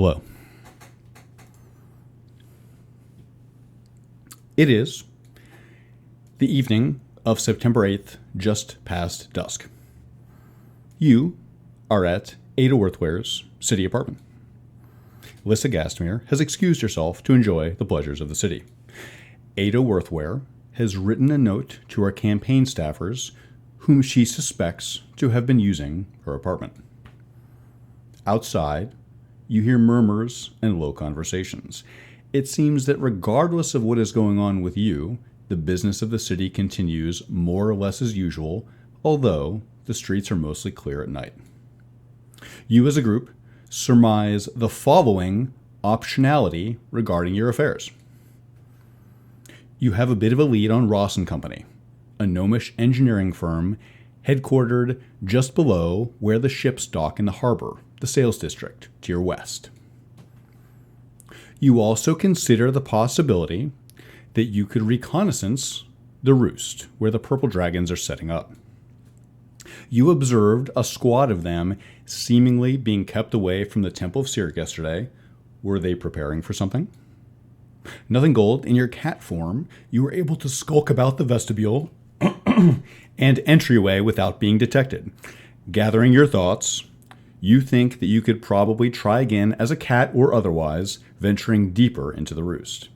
Hello. It is the evening of September 8th, just past dusk. You are at Ada Worthware's city apartment. Lissa Gastmere has excused herself to enjoy the pleasures of the city. Ada Worthware has written a note to her campaign staffers whom she suspects to have been using her apartment. Outside, you hear murmurs and low conversations. It seems that regardless of what is going on with you, the business of the city continues more or less as usual, although the streets are mostly clear at night. You as a group surmise the following optionality regarding your affairs. You have a bit of a lead on Ross & Company, a gnomish engineering firm headquartered just below where the ships dock in the harbor, the sales district, to your west. You also consider the possibility that you could reconnaissance the roost, where the purple dragons are setting up. You observed a squad of them seemingly being kept away from the Temple of Cyric yesterday. Were they preparing for something? Nothing Gold, in your cat form, you were able to skulk about the vestibule and entryway without being detected. Gathering your thoughts, you think that you could probably try again as a cat or otherwise, venturing deeper into the roost.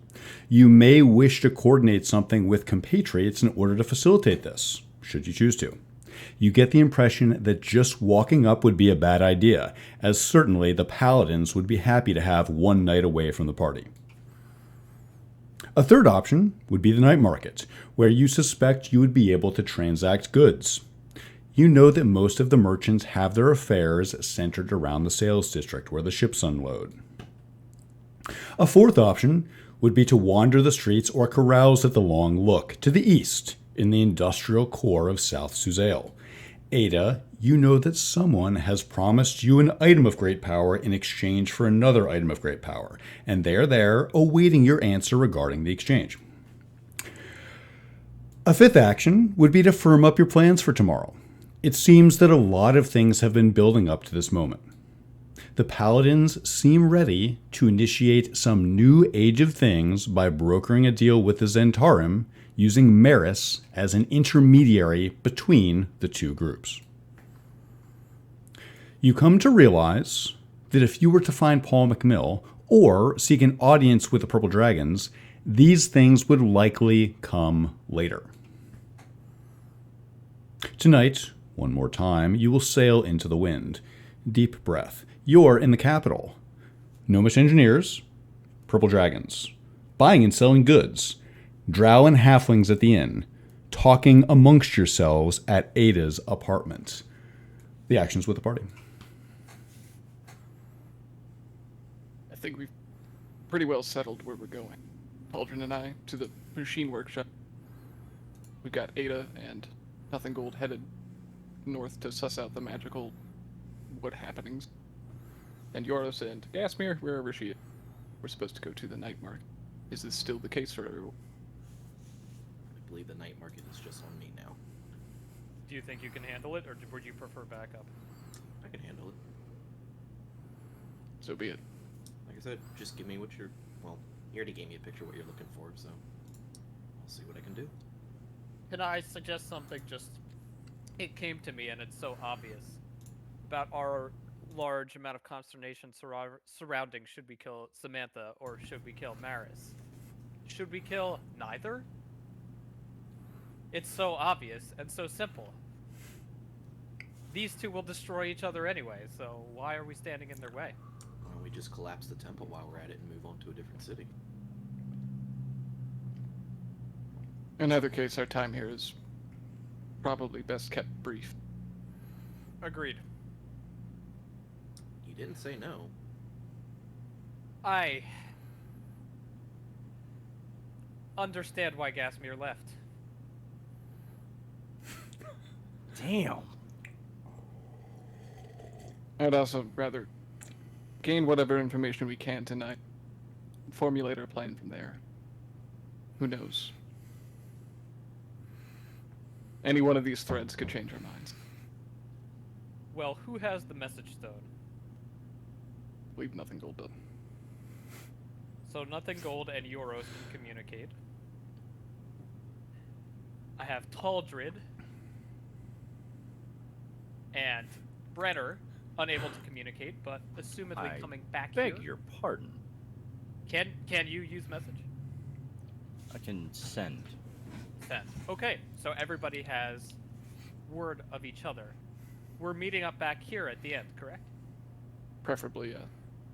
You may wish to coordinate something with compatriots in order to facilitate this, should you choose to. You get the impression that just walking up would be a bad idea, as certainly the paladins would be happy to have one night away from the party. A third option would be the night market, where you suspect you would be able to transact goods. You know that most of the merchants have their affairs centered around the sales district where the ships unload. A fourth option would be to wander the streets or carouse at the Long Look to the east in the industrial core of South Suzail. Ada, you know that someone has promised you an item of great power in exchange for another item of great power, and they are there awaiting your answer regarding the exchange. A fifth action would be to firm up your plans for tomorrow. It seems that a lot of things have been building up to this moment. The Paladins seem ready to initiate some new age of things by brokering a deal with the Zentarim, using Maris as an intermediary between the two groups. You come to realize that if you were to find Paul McMill or seek an audience with the Purple Dragons, these things would likely come later. Tonight, one more time, you will sail into the wind. Deep breath. You're in the capital. Gnomish engineers, Purple Dragons, buying and selling goods, drow and halflings at the inn, talking amongst yourselves at Ada's apartment. The actions with the party. I think we've pretty well settled where we're going. Aldrin and I to the machine workshop. We've got Ada and Nothing Gold headed north to suss out the magical wood happenings. And Yoros and Gasmere, wherever she is. We're supposed to go to the night market. Is this still the case for everyone? I believe the night market is just on me now. Do you think you can handle it, or would you prefer backup? I can handle it. So be it. Like I said, just give me what you're... Well, you already gave me a picture of what you're looking for, so... I'll see what I can do. Can I suggest something? Just... It came to me, and it's so obvious. About our large amount of consternation surrounding should we kill Samantha, or should we kill Maris? Should we kill neither? It's so obvious and so simple. These two will destroy each other anyway, so why are we standing in their way? Why don't we just collapse the temple while we're at it and move on to a different city? In either case, our time here is probably best kept brief. Agreed. You didn't say no. I understand why Gasmere left. Damn. I'd also rather gain whatever information we can tonight. Formulate our plan from there. Who knows? Any one of these threads could change our minds. Well, who has the message stone? believe nothing gold does. So nothing gold and Euros can communicate. I have Taldrid and Brenner unable to communicate, but assumedly I coming back Beg here. your pardon. Can you use message? I can send. Send. Okay, so everybody has word of each other. We're meeting up back here at the end, correct? Preferably, yeah.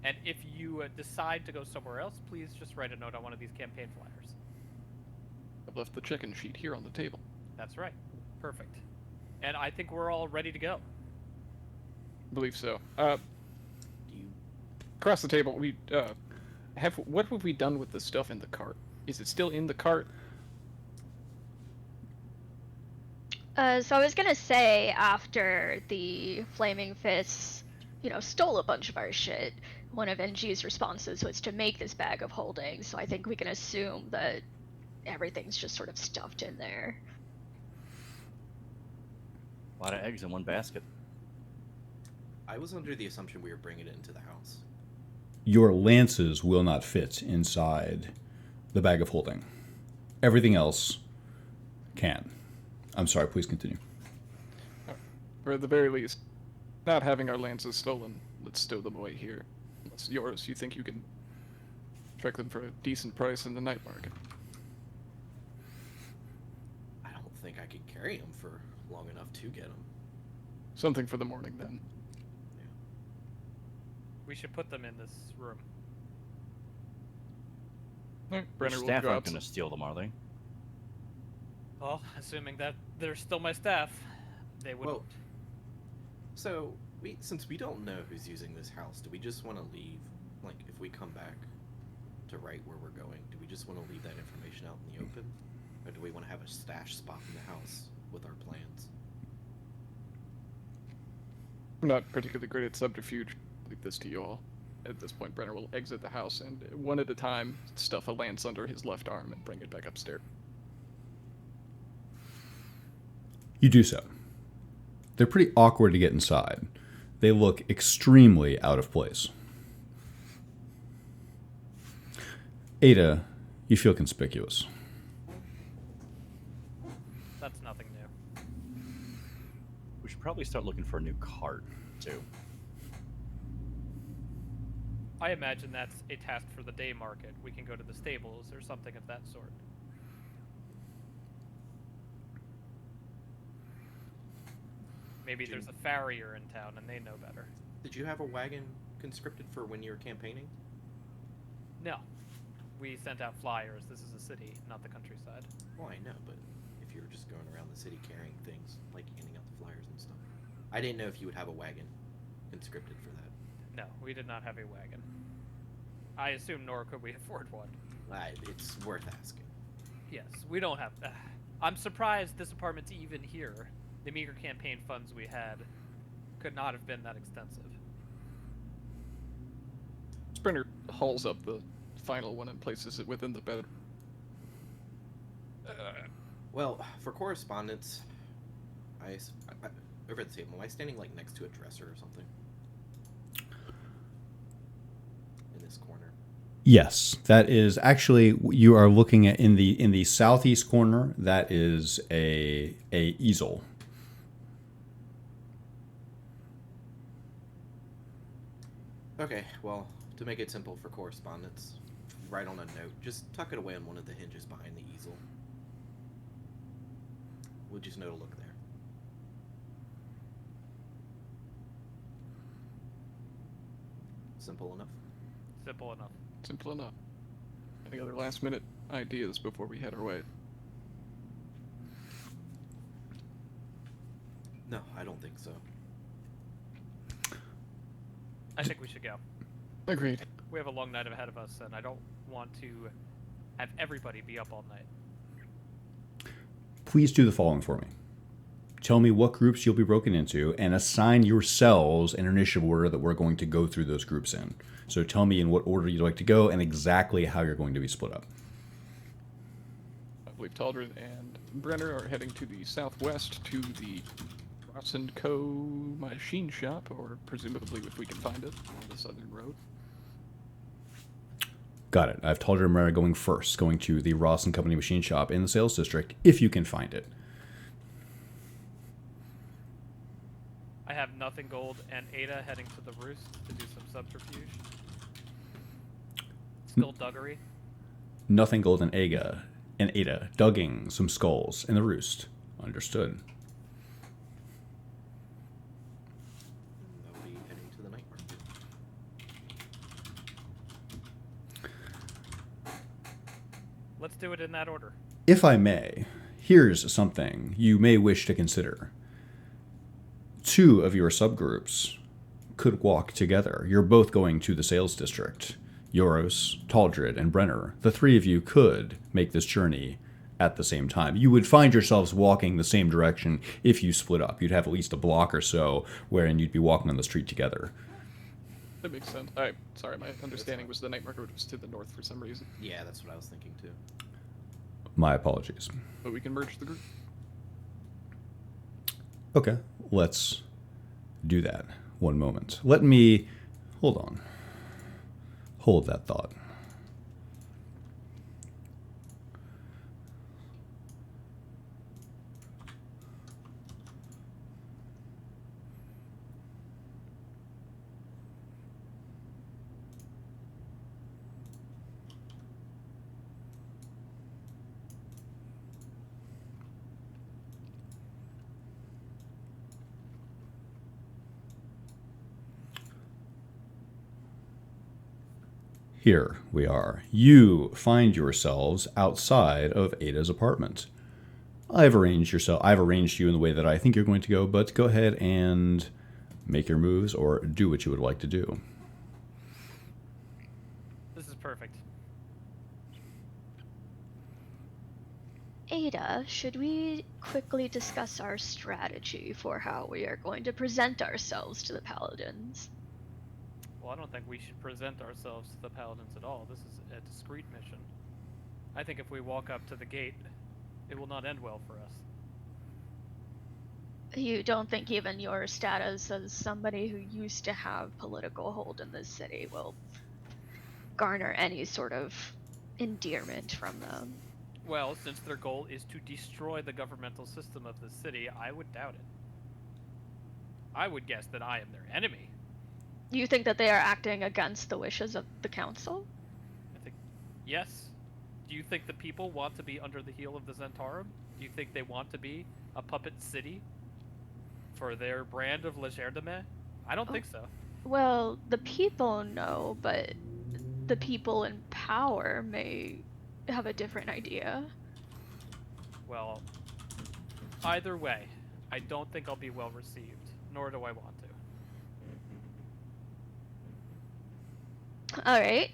And if you decide to go somewhere else, please just write a note on one of these campaign flyers. I've left the check-in sheet here on the table. That's right. Perfect. And I think we're all ready to go. I believe so. Do you Across the table, what have we done with the stuff in the cart? Is it still in the cart? So I was gonna say, after the Flaming Fists, stole a bunch of our shit, one of NG's responses was to make this bag of holding, so I think we can assume that everything's just sort of stuffed in there. A lot of eggs in one basket. I was under the assumption we were bringing it into the house. Your lances will not fit inside the bag of holding. Everything else can. I'm sorry, please continue. Or at the very least, not having our lances stolen, let's stow them away here. Unless yours, you think you can trek them for a decent price in the night market. I don't think I could carry them for long enough to get them. Something for the morning, then. We should put them in this room. Alright, Your Brenner will staff go aren't out. going to steal them, are they? Well, assuming that they're still my staff, they would. Well, so since we don't know who's using this house, do we just want to leave? Like, if we come back to right where we're going, do we just want to leave that information out in the open, or do we want to have a stash spot in the house with our plans? I'm not particularly great at subterfuge. Leave this to you all. At this point, Brenner will exit the house and, one at a time, stuff a lance under his left arm and bring it back upstairs. You do so. They're pretty awkward to get inside. They look extremely out of place. Ada, you feel conspicuous. That's nothing new. We should probably start looking for a new cart, too. I imagine that's a task for the day market. We can go to the stables or something of that sort. Maybe there's a farrier in town and they know better. Did you have a wagon conscripted for when you were campaigning? No. We sent out flyers. This is a city, not the countryside. Well, I know, but if you were just going around the city carrying things, like handing out the flyers and stuff. I didn't know if you would have a wagon conscripted for that. No, we did not have a wagon. I assume nor could we afford one. It's worth asking. Yes, we don't have... I'm surprised this apartment's even here. The meager campaign funds we had could not have been that extensive. Brenner hauls up the final one and places it within the bed. Well, for correspondence, I over at the table, am I standing like next to a dresser or something? In this corner. Yes, that is actually, you are looking at in the southeast corner. That is a easel. Okay, well, to make it simple for correspondence, write on a note. Just tuck it away on one of the hinges behind the easel. We'll just know to look there. Simple enough? Simple enough. Simple enough. Any other last-minute ideas before we head our way? No, I don't think so. I think we should go. Agreed. We have a long night ahead of us, and I don't want to have everybody be up all night. Please do the following for me. Tell me what groups you'll be broken into and assign yourselves an initiative order that we're going to go through those groups in. So tell me in what order you'd like to go and exactly how you're going to be split up. I believe Taldrin and Brenner are heading to the southwest to the Ross & Co. machine shop, or presumably if we can find it, on the southern road. Got it. I've told you Mara going first, going to the Ross and Company machine shop in the sales district, if you can find it. I have nothing gold and Ada heading to the roost to do some subterfuge. Skullduggery. Nothing gold and Ada dugging some skulls in the roost. Understood. They'll be heading to the night market. Let's do it in that order. If I may, here's something you may wish to consider. 2 of your subgroups could walk together. You're both going to the sales district. Yoros, Taldred, and Brenner. The 3 of you could make this journey at the same time. You would find yourselves walking the same direction if you split up. You'd have at least a block or so wherein you'd be walking on the street together. That makes sense. Alright, sorry, my understanding was the night market was to the north for some reason. Yeah, that's what I was thinking too. My apologies. But we can merge the group. Okay, let's do that. One moment. Let me... Hold on. Hold that thought. Here we are. You find yourselves outside of Ada's apartment. I've arranged you in the way that I think you're going to go, but go ahead and make your moves or do what you would like to do. This is perfect. Ada, should we quickly discuss our strategy for how we are going to present ourselves to the Paladins? Well, I don't think we should present ourselves to the Paladins at all. This is a discreet mission. I think if we walk up to the gate, it will not end well for us. You don't think even your status as somebody who used to have political hold in this city will garner any sort of endearment from them? Well, since their goal is to destroy the governmental system of the city, I would doubt it. I would guess that I am their enemy. You think that they are acting against the wishes of the council? I think, yes. Do you think the people want to be under the heel of the Zentarum? Do you think they want to be a puppet city for their brand of Legerdemain? I don't think so. Well, the people know, but the people in power may have a different idea. Well, either way, I don't think I'll be well received, nor do I want to. Alright,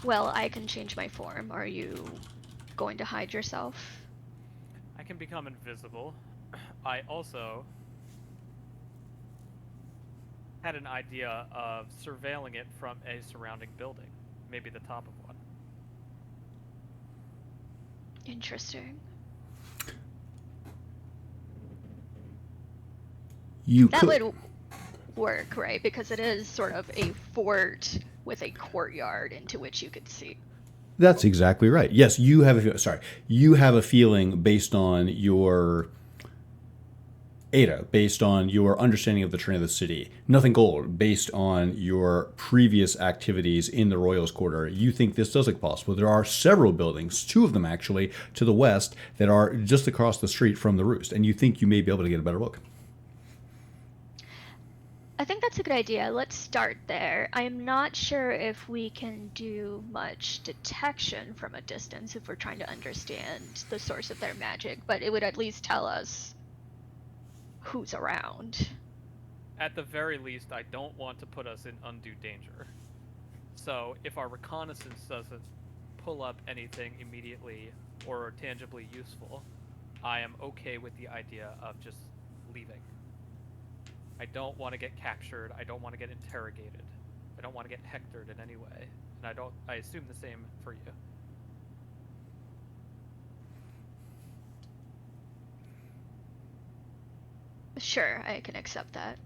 well, I can change my form. Are you going to hide yourself? I can become invisible. I also had an idea of surveilling it from a surrounding building, maybe the top of one. Interesting. That would work, right? Because it is sort of a fort with a courtyard into which you could see. That's exactly right. Yes, you have a feeling based on your Ada, based on your understanding of the terrain of the city. Nothing gold, based on your previous activities in the Royals Quarter. You think this does look possible. There are several buildings, 2 of them actually, to the west that are just across the street from the Roost, and you think you may be able to get a better look. I think that's a good idea. Let's start there. I am not sure if we can do much detection from a distance if we're trying to understand the source of their magic, but it would at least tell us who's around. At the very least, I don't want to put us in undue danger. So if our reconnaissance doesn't pull up anything immediately or tangibly useful, I am okay with the idea of just leaving. I don't want to get captured. I don't want to get interrogated. I don't want to get hectored in any way. And I assume the same for you. Sure, I can accept that.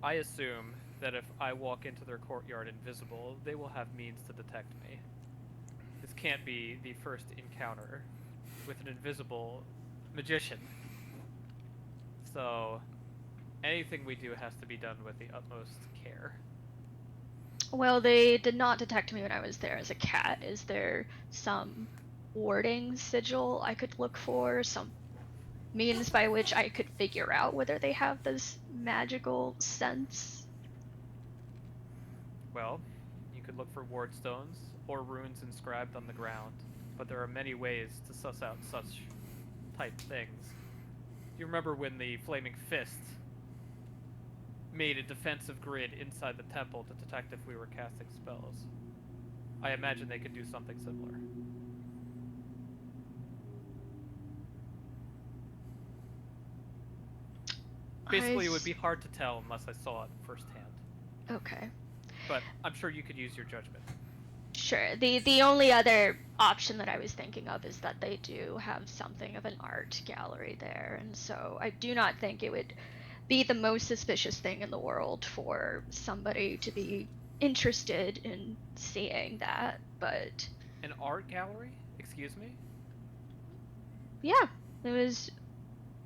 I assume that if I walk into their courtyard invisible, they will have means to detect me. This can't be the first encounter with an invisible magician. So, anything we do has to be done with the utmost care. Well, they did not detect me when I was there as a cat. Is there some warding sigil I could look for? Some means by which I could figure out whether they have this magical sense? Well, you could look for ward stones or runes inscribed on the ground, but there are many ways to suss out such type things. You remember when the Flaming Fist made a defensive grid inside the temple to detect if we were casting spells? I imagine they could do something similar. Basically, it would be hard to tell unless I saw it firsthand. Okay. But I'm sure you could use your judgment. Sure. The only other option that I was thinking of is that they do have something of an art gallery there, and so I do not think it would be the most suspicious thing in the world for somebody to be interested in seeing that, but An art gallery? Excuse me? yeah, it was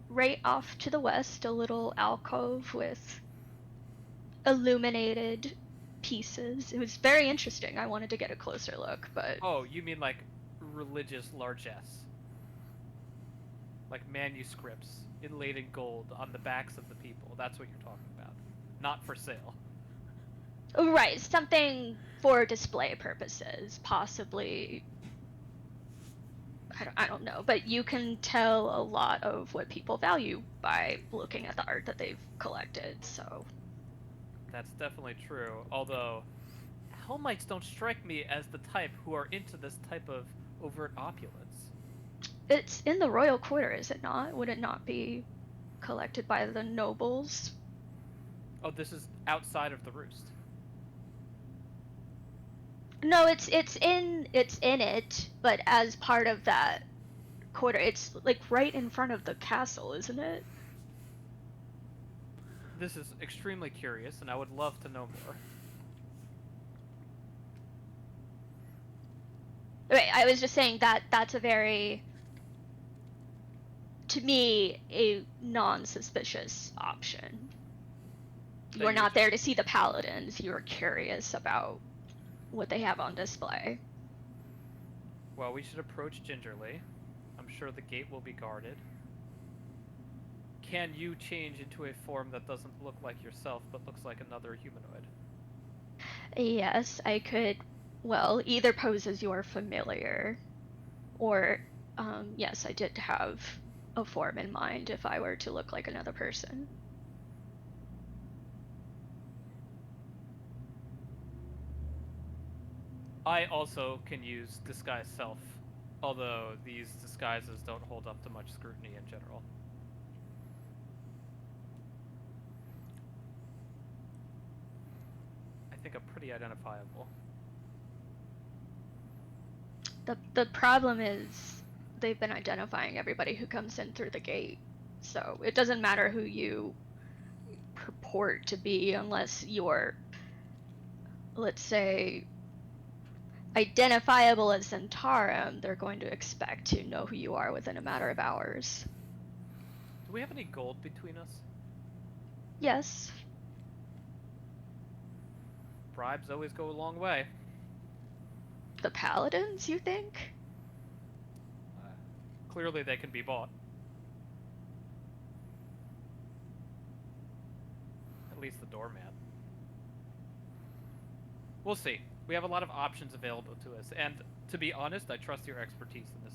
right off to the west, a little alcove with illuminated pieces. It was very interesting. I wanted to get a closer look, but Oh, you mean like religious largesse? Like manuscripts inlaid in gold on the backs of the people. That's what you're talking about. Not for sale. right, something for display purposes, possibly. I don't know, but you can tell a lot of what people value by looking at the art that they've collected, so. That's definitely true. Although, Helmites don't strike me as the type who are into this type of overt opulence. It's in the royal quarter, is it not? Would it not be collected by the nobles? Oh, this is outside of the roost. No, it's in it, but as part of that quarter, it's like right in front of the castle, isn't it? This is extremely curious, and I would love to know more. Right, I was just saying that that's a very, to me, a non-suspicious option. You are not there to see the paladins. You are curious about what they have on display. Well, we should approach gingerly. I'm sure the gate will be guarded. Can you change into a form that doesn't look like yourself, but looks like another humanoid? Yes, I could, well, either pose as your familiar, or, yes, I did have a form in mind if I were to look like another person. I also can use disguise self, although these disguises don't hold up to much scrutiny in general. I think I'm pretty identifiable. The problem is they've been identifying everybody who comes in through the gate, so it doesn't matter who you purport to be unless you're, let's say, identifiable as Zentarum. They're going to expect to know who you are within a matter of hours. Do we have any gold between us? Yes. Bribes always go a long way. The paladins, you think? Clearly they can be bought. At least the doorman. We'll see. We have a lot of options available to us, and to be honest, I trust your expertise in this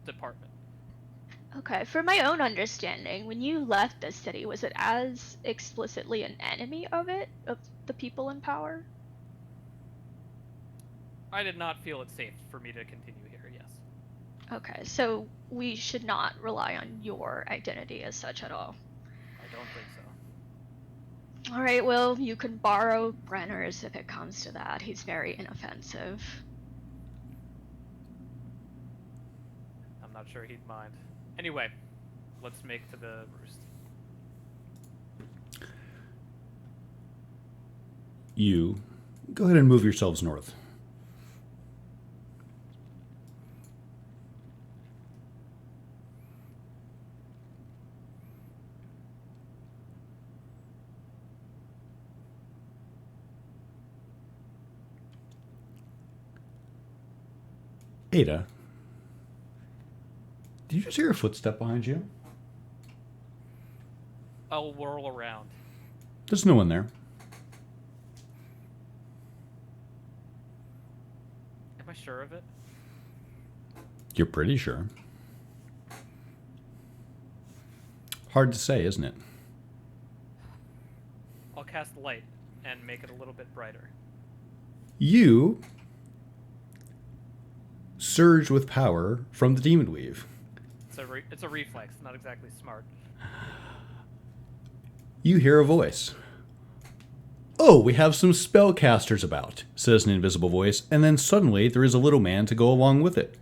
department. Okay, for my own understanding, when you left the city, was it as explicitly an enemy of the people in power? I did not feel it safe for me to continue here, yes. Okay, so we should not rely on your identity as such at all. I don't think so. Alright, well, you can borrow Brenner's if it comes to that. He's very inoffensive. I'm not sure he'd mind. Anyway, let's make to the roost. You go ahead and move yourselves north. Ada, did you just hear a footstep behind you? I'll whirl around. There's no one there. Am I sure of it? You're pretty sure. Hard to say, isn't it? I'll cast light and make it a little bit brighter. You surge with power from the Demon Weave. It's a reflex, not exactly smart. You hear a voice. "Oh, we have some spellcasters about," says an invisible voice, and then suddenly there is a little man to go along with it.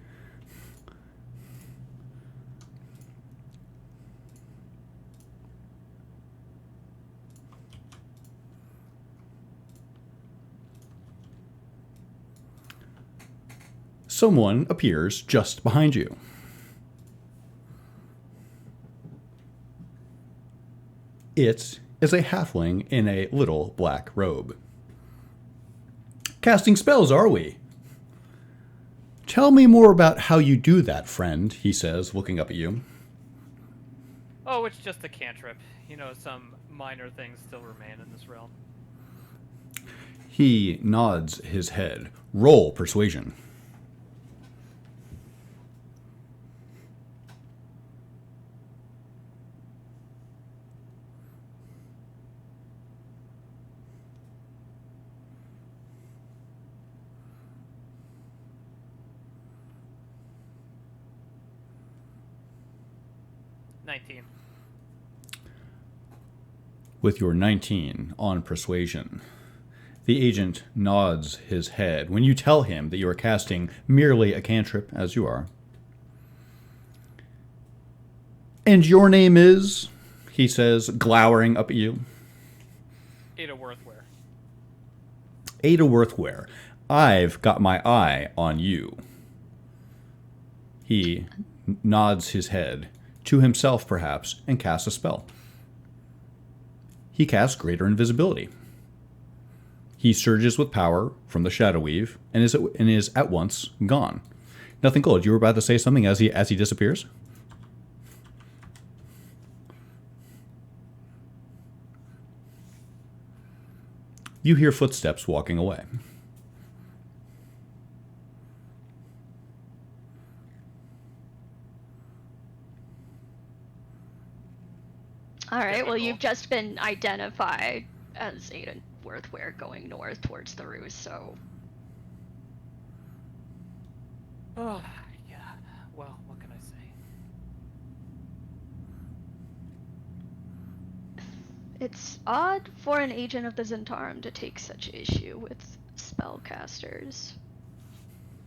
Someone appears just behind you. It is a halfling in a little black robe. "Casting spells, are we?" "Tell me more about how you do that, friend," he says, looking up at you. Oh, it's just a cantrip. You know, some minor things still remain in this realm. He nods his head. Roll persuasion. With your 19 on persuasion, the agent nods his head when you tell him that you are casting merely a cantrip, as you are. "And your name is?" he says, glowering up at you. Ada Worthware. Ada Worthware, I've got my eye on you. He nods his head, to himself perhaps, and casts a spell. He casts Greater Invisibility. He surges with power from the Shadow Weave and is at once gone. Nothing Gold, you were about to say something as he disappears? You hear footsteps walking away. All right, well, Typical. you've just been identified as Aiden Worthware going north towards the roost, so Oh, yeah. Well, what can I say? it's odd for an agent of the Zentarum to take such issue with spellcasters.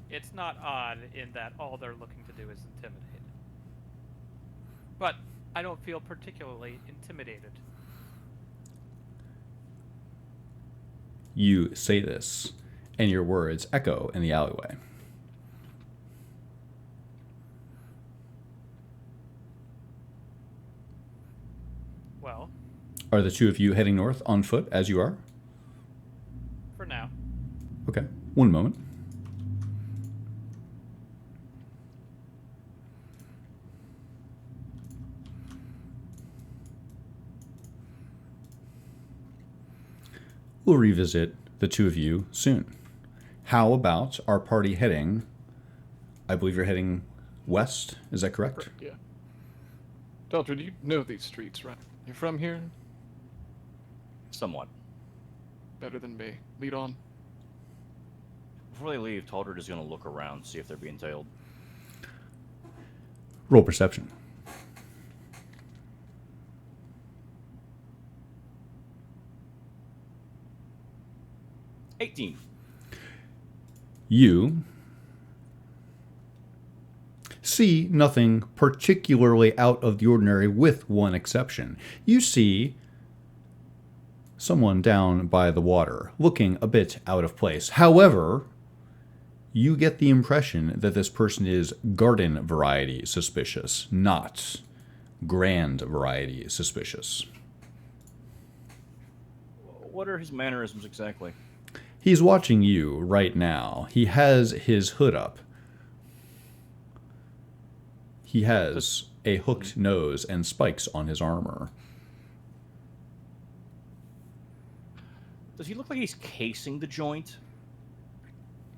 It's not odd in that all they're looking to do is intimidate. But I don't feel particularly intimidated. You say this, and your words echo in the alleyway. Well, Are the two of you heading north on foot, as you are? for now. Okay, one moment. We'll revisit the two of you soon. How about our party heading? I believe you're heading west. Is that correct? Yeah. Delta, you know these streets, right? You're from here? Somewhat. Better than me. Lead on. Before they leave, Taldred is going to look around, see if they're being tailed. Roll perception. $18. You see nothing particularly out of the ordinary, with one exception. You see someone down by the water, looking a bit out of place. However, you get the impression that this person is garden variety suspicious, not grand variety suspicious. What are his mannerisms exactly? He's watching you right now. He has his hood up. He has a hooked nose and spikes on his armor. Does he look like he's casing the joint?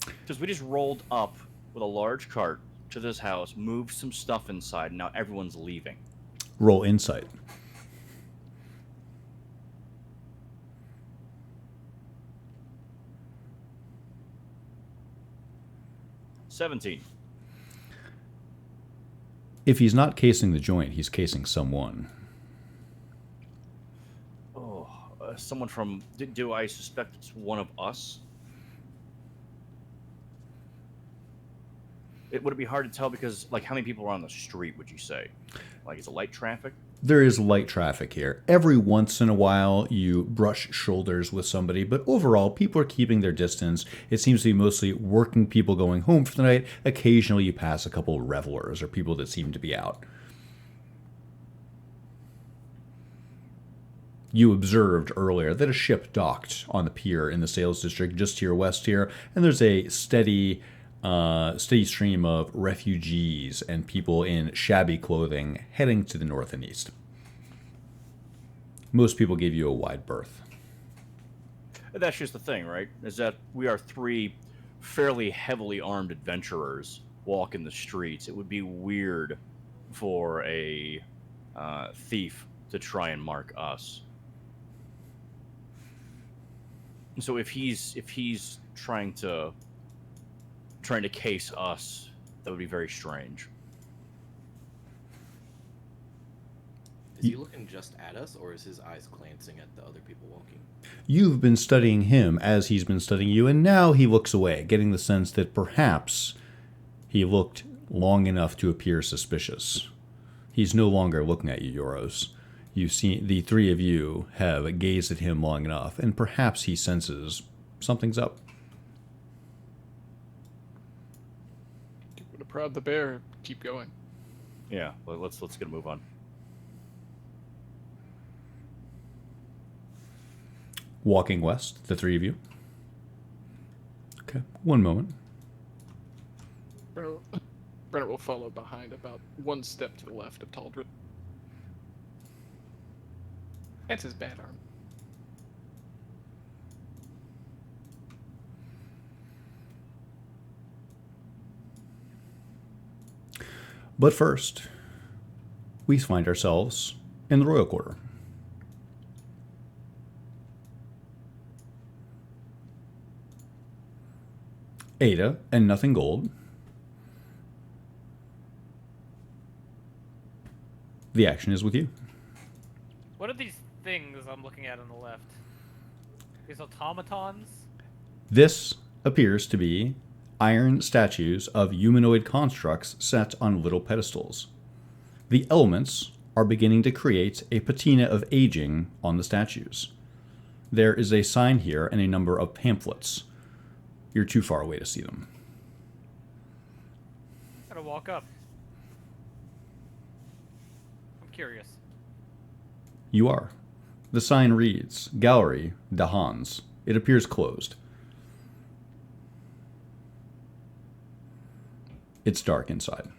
Because we just rolled up with a large cart to this house, moved some stuff inside, and now everyone's leaving. Roll insight. $17. If he's not casing the joint, he's casing someone. Oh, someone from... Do I suspect it's one of us? Would it be hard to tell because, like, how many people are on the street, would you say? Like, is it light traffic? There is light traffic here. Every once in a while, you brush shoulders with somebody, but overall, people are keeping their distance. It seems to be mostly working people going home for the night. Occasionally, you pass a couple of revelers or people that seem to be out. You observed earlier that a ship docked on the pier in the sales district just to your west here, and there's a steady stream of refugees and people in shabby clothing heading to the north and east. Most people gave you a wide berth. That's just the thing, right? Is that we are three fairly heavily armed adventurers walking the streets. It would be weird for a thief to try and mark us. So if he's trying to case us, that would be very strange. Is he looking just at us, or is his eyes glancing at the other people walking? You've been studying him as he's been studying you, and now he looks away, getting the sense that perhaps he looked long enough to appear suspicious. He's no longer looking at you, Euros. You've seen the three of you have gazed at him long enough, and perhaps he senses something's up. Would have prod the bear. Keep going. Yeah, well, let's get a move on. Walking west, the three of you. Okay, one moment. Brenner will follow behind about one step to the left of Taldrin. That's his bad arm. But first, we find ourselves in the Royal Quarter. Ada and Nothing Gold. The action is with you. What are these things I'm looking at on the left? These automatons? This appears to be iron statues of humanoid constructs set on little pedestals. The elements are beginning to create a patina of aging on the statues. There is a sign here and a number of pamphlets. You're too far away to see them. Gotta walk up. I'm curious. You are. The sign reads, Gallery de Hans. It appears closed. It's dark inside.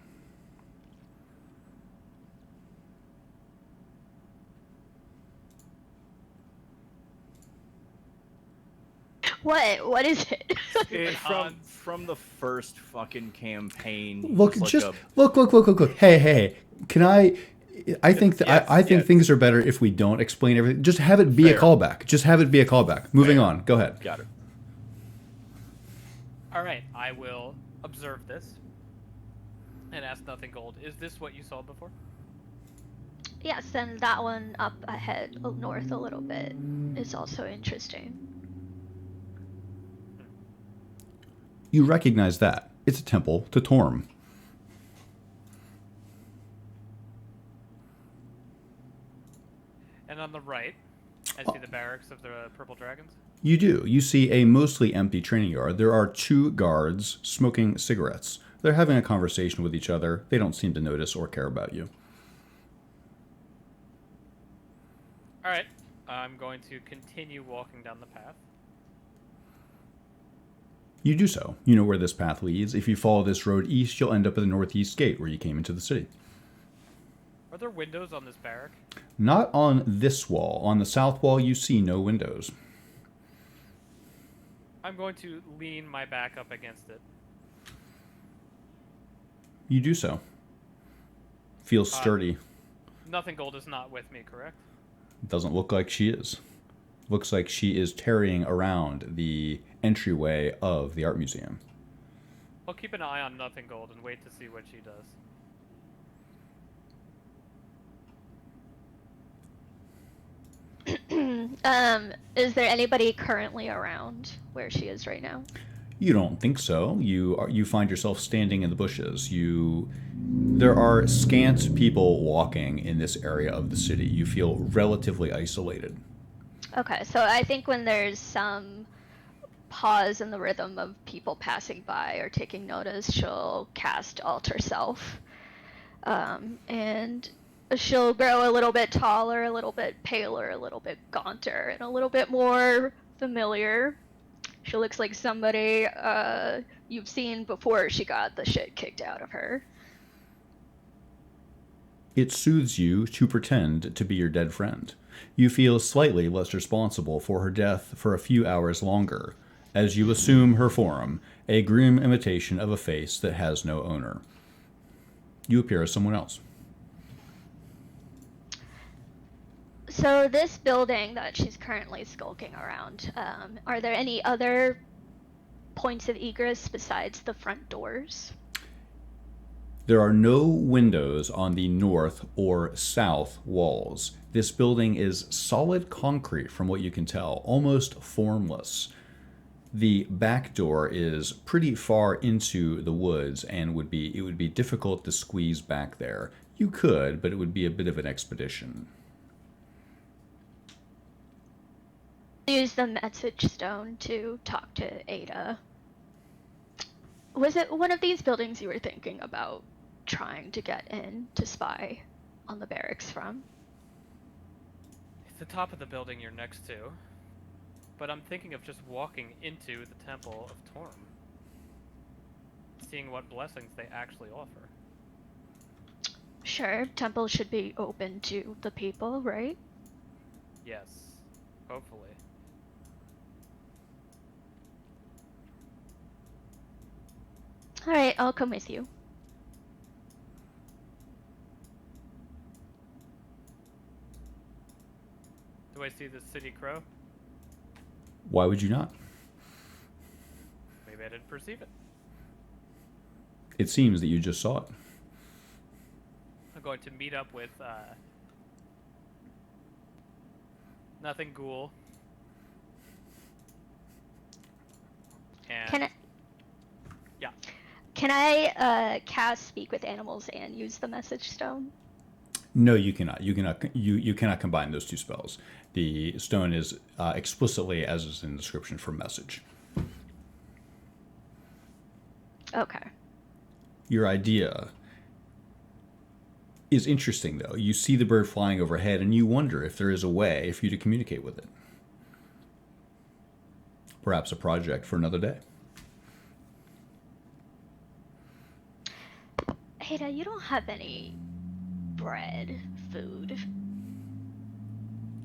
What? What is it? From the first fucking campaign. Look, like just look. Hey. Can I think I think yes. things are better if we don't explain everything. Just have it be Fair. a callback. Just have it be a callback. Moving Fair. on. Go ahead. Got it. Alright, I will observe this. And ask Nothing Gold. Is this what you saw before? Yes, and that one up ahead, north a little bit, is also interesting. You recognize that. It's a temple to Torm. And on the right? I see the barracks of the Purple Dragons. You do. You see a mostly empty training yard. There are 2 guards smoking cigarettes. They're having a conversation with each other. They don't seem to notice or care about you. All right, I'm going to continue walking down the path. You do so. You know where this path leads. If you follow this road east, you'll end up at the northeast gate where you came into the city. Are there windows on this barrack? Not on this wall. On the south wall, you see no windows. I'm going to lean my back up against it. You do so. Feels sturdy. Nothing Gold is not with me, correct? Doesn't look like she is. Looks like she is tarrying around the entryway of the art museum. I'll keep an eye on Nothing Gold and wait to see what she does. Is there anybody currently around where she is right now? You don't think so. You find yourself standing in the bushes. There are scant people walking in this area of the city. You feel relatively isolated. Okay, so I think when there's some pause in the rhythm of people passing by or taking notice, she'll cast Alter Self. And she'll grow a little bit taller, a little bit paler, a little bit gaunter, and a little bit more familiar. She looks like somebody you've seen before she got the shit kicked out of her. It soothes you to pretend to be your dead friend. You feel slightly less responsible for her death for a few hours longer, as you assume her form, a grim imitation of a face that has no owner. You appear as someone else. So this building that she's currently skulking around, are there any other points of egress besides the front doors? There are no windows on the north or south walls. This building is solid concrete from what you can tell, almost formless. The back door is pretty far into the woods and it would be difficult to squeeze back there. You could, but it would be a bit of an expedition. Use the message stone to talk to Ada. Was it one of these buildings you were thinking about trying to get in to spy on the barracks from? It's the top of the building you're next to, but I'm thinking of just walking into the Temple of Torm, seeing what blessings they actually offer. Sure, temple should be open to the people, right? Yes, hopefully. Alright, I'll come with you. Do I see the city crow? Why would you not? Maybe I didn't perceive it. It seems that you just saw it. I'm going to meet up with Nothing Ghoul. And Can I cast Speak with Animals and use the message stone? No, you cannot. You cannot combine those 2 spells. The stone is explicitly, as is in the description, for message. Okay. Your idea is interesting, though. You see the bird flying overhead, and you wonder if there is a way for you to communicate with it. Perhaps a project for another day. Ada, you don't have any bread, food.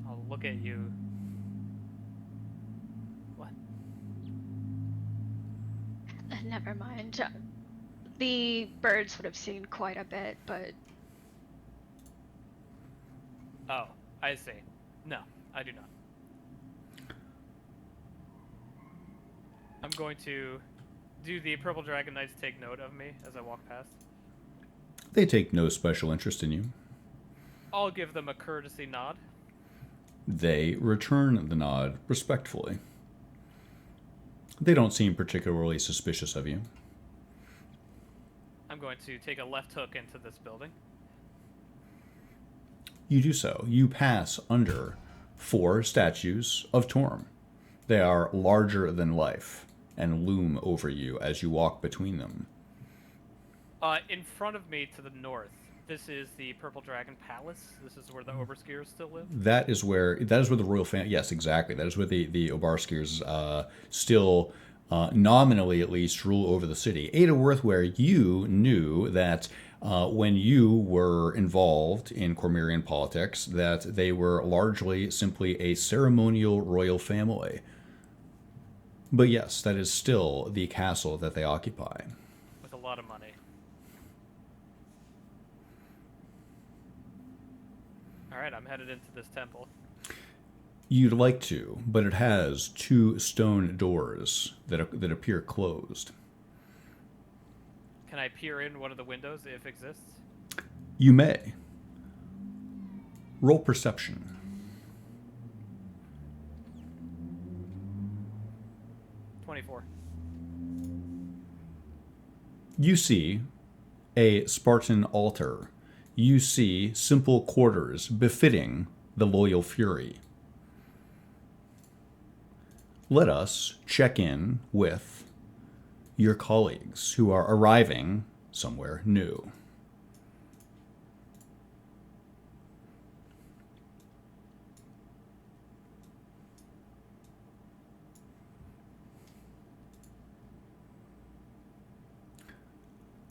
I'll look at you. What? Never mind. The birds would have seen quite a bit, but... Oh, I see. No, I do not. I'm going to... Do the Purple Dragon Knights take note of me as I walk past? They take no special interest in you. I'll give them a courtesy nod. They return the nod respectfully. They don't seem particularly suspicious of you. I'm going to take a left hook into this building. You do so. You pass under 4 statues of Torm. They are larger than life and loom over you as you walk between them. In front of me to the north, this is the Purple Dragon Palace. This is where the Oberskiers still live. That is where the royal family. Yes, exactly. That is where the Obarskirs still nominally, at least, rule over the city. Adaworth, where you knew that when you were involved in Cormyrian politics, that they were largely simply a ceremonial royal family. But yes, that is still the castle that they occupy. With a lot of money. Alright, I'm headed into this temple. You'd like to, but it has 2 stone doors that appear closed. Can I peer in one of the windows if it exists? You may. Roll perception. 24. You see a Spartan altar. You see simple quarters befitting the loyal fury. Let us check in with your colleagues who are arriving somewhere new.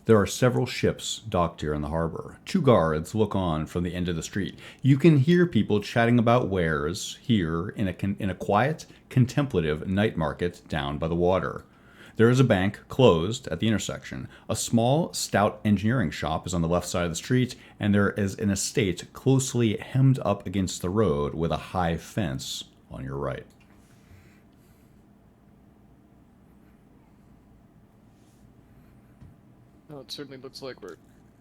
There are several ships docked here in the harbor. 2 guards look on from the end of the street. You can hear people chatting about wares here in a quiet, contemplative night market down by the water. There is a bank closed at the intersection. A small, stout engineering shop is on the left side of the street, and there is an estate closely hemmed up against the road with a high fence on your right. Well, it certainly looks like we're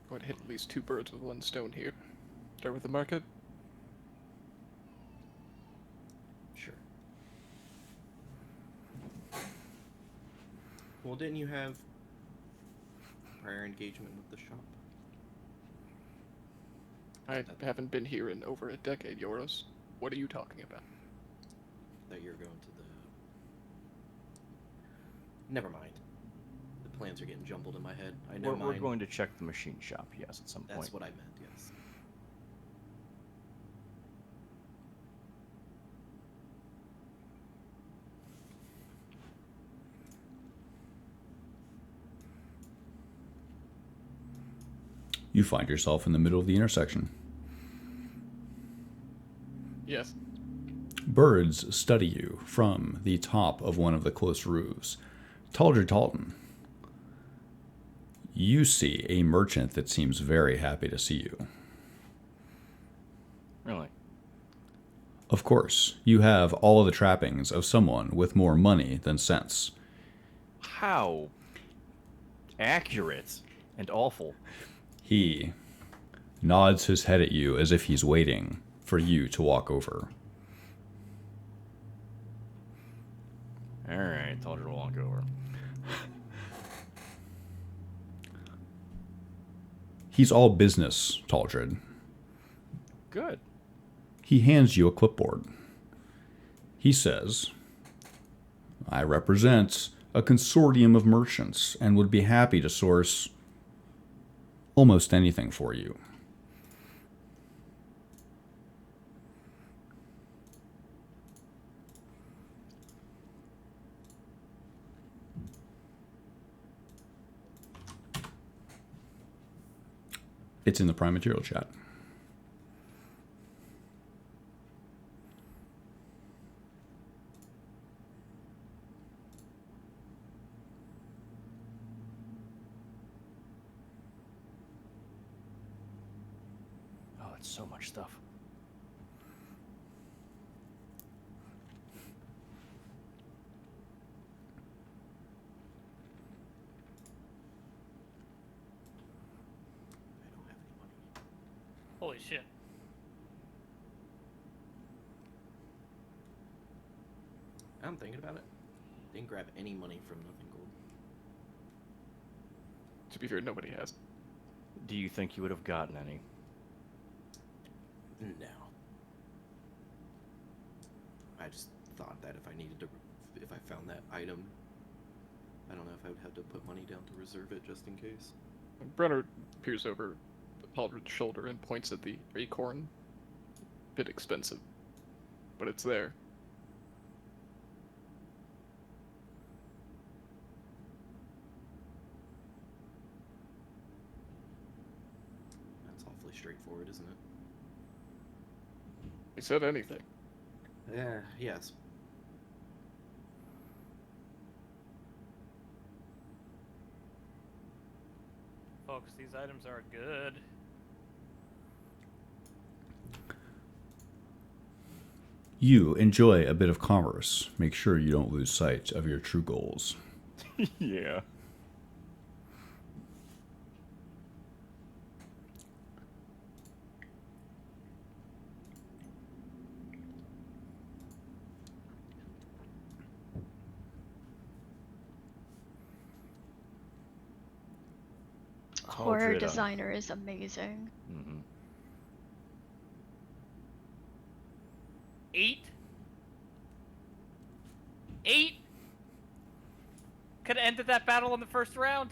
going to hit at least 2 birds with 1 stone here. Start with the market. Sure. Well, didn't you have prior engagement with the shop? I haven't been here in over a decade, Yoros. What are you talking about? That you're going to the... Never mind. The plans are getting jumbled in my head. I know We're mine. going to check the machine shop, yes, at some point. That's what I meant, yes. You find yourself in the middle of the intersection. Yes. Birds study you from the top of one of the close roofs. Taldred Talton, you see a merchant that seems very happy to see you. Really? Of course, you have all of the trappings of someone with more money than sense. How accurate and awful. He nods his head at you as if he's waiting for you to walk over. Alright, told her to walk over. He's all business, Taldred. Good. He hands you a clipboard. He says, I represent a consortium of merchants and would be happy to source almost anything for you. It's in the Prime Material chat. Oh, it's so much stuff. I don't have any money. Holy shit. I'm thinking about it. Didn't grab any money from Nothing Gold. To be fair, nobody has. Do you think you would have gotten any? No. I just thought that if I found that item, I don't know if I would have to put money down to reserve it just in case. Brenner peers over Aldrin's shoulder and points at the acorn. Bit expensive, but it's there. That's awfully straightforward, isn't it? He said anything. Yeah, yes. Folks, these items are good. You enjoy a bit of commerce. Make sure you don't lose sight of your true goals. Yeah. Horror Cauldron. designer is amazing. Mm-hmm. 8? 8? Could have ended that battle in the first round.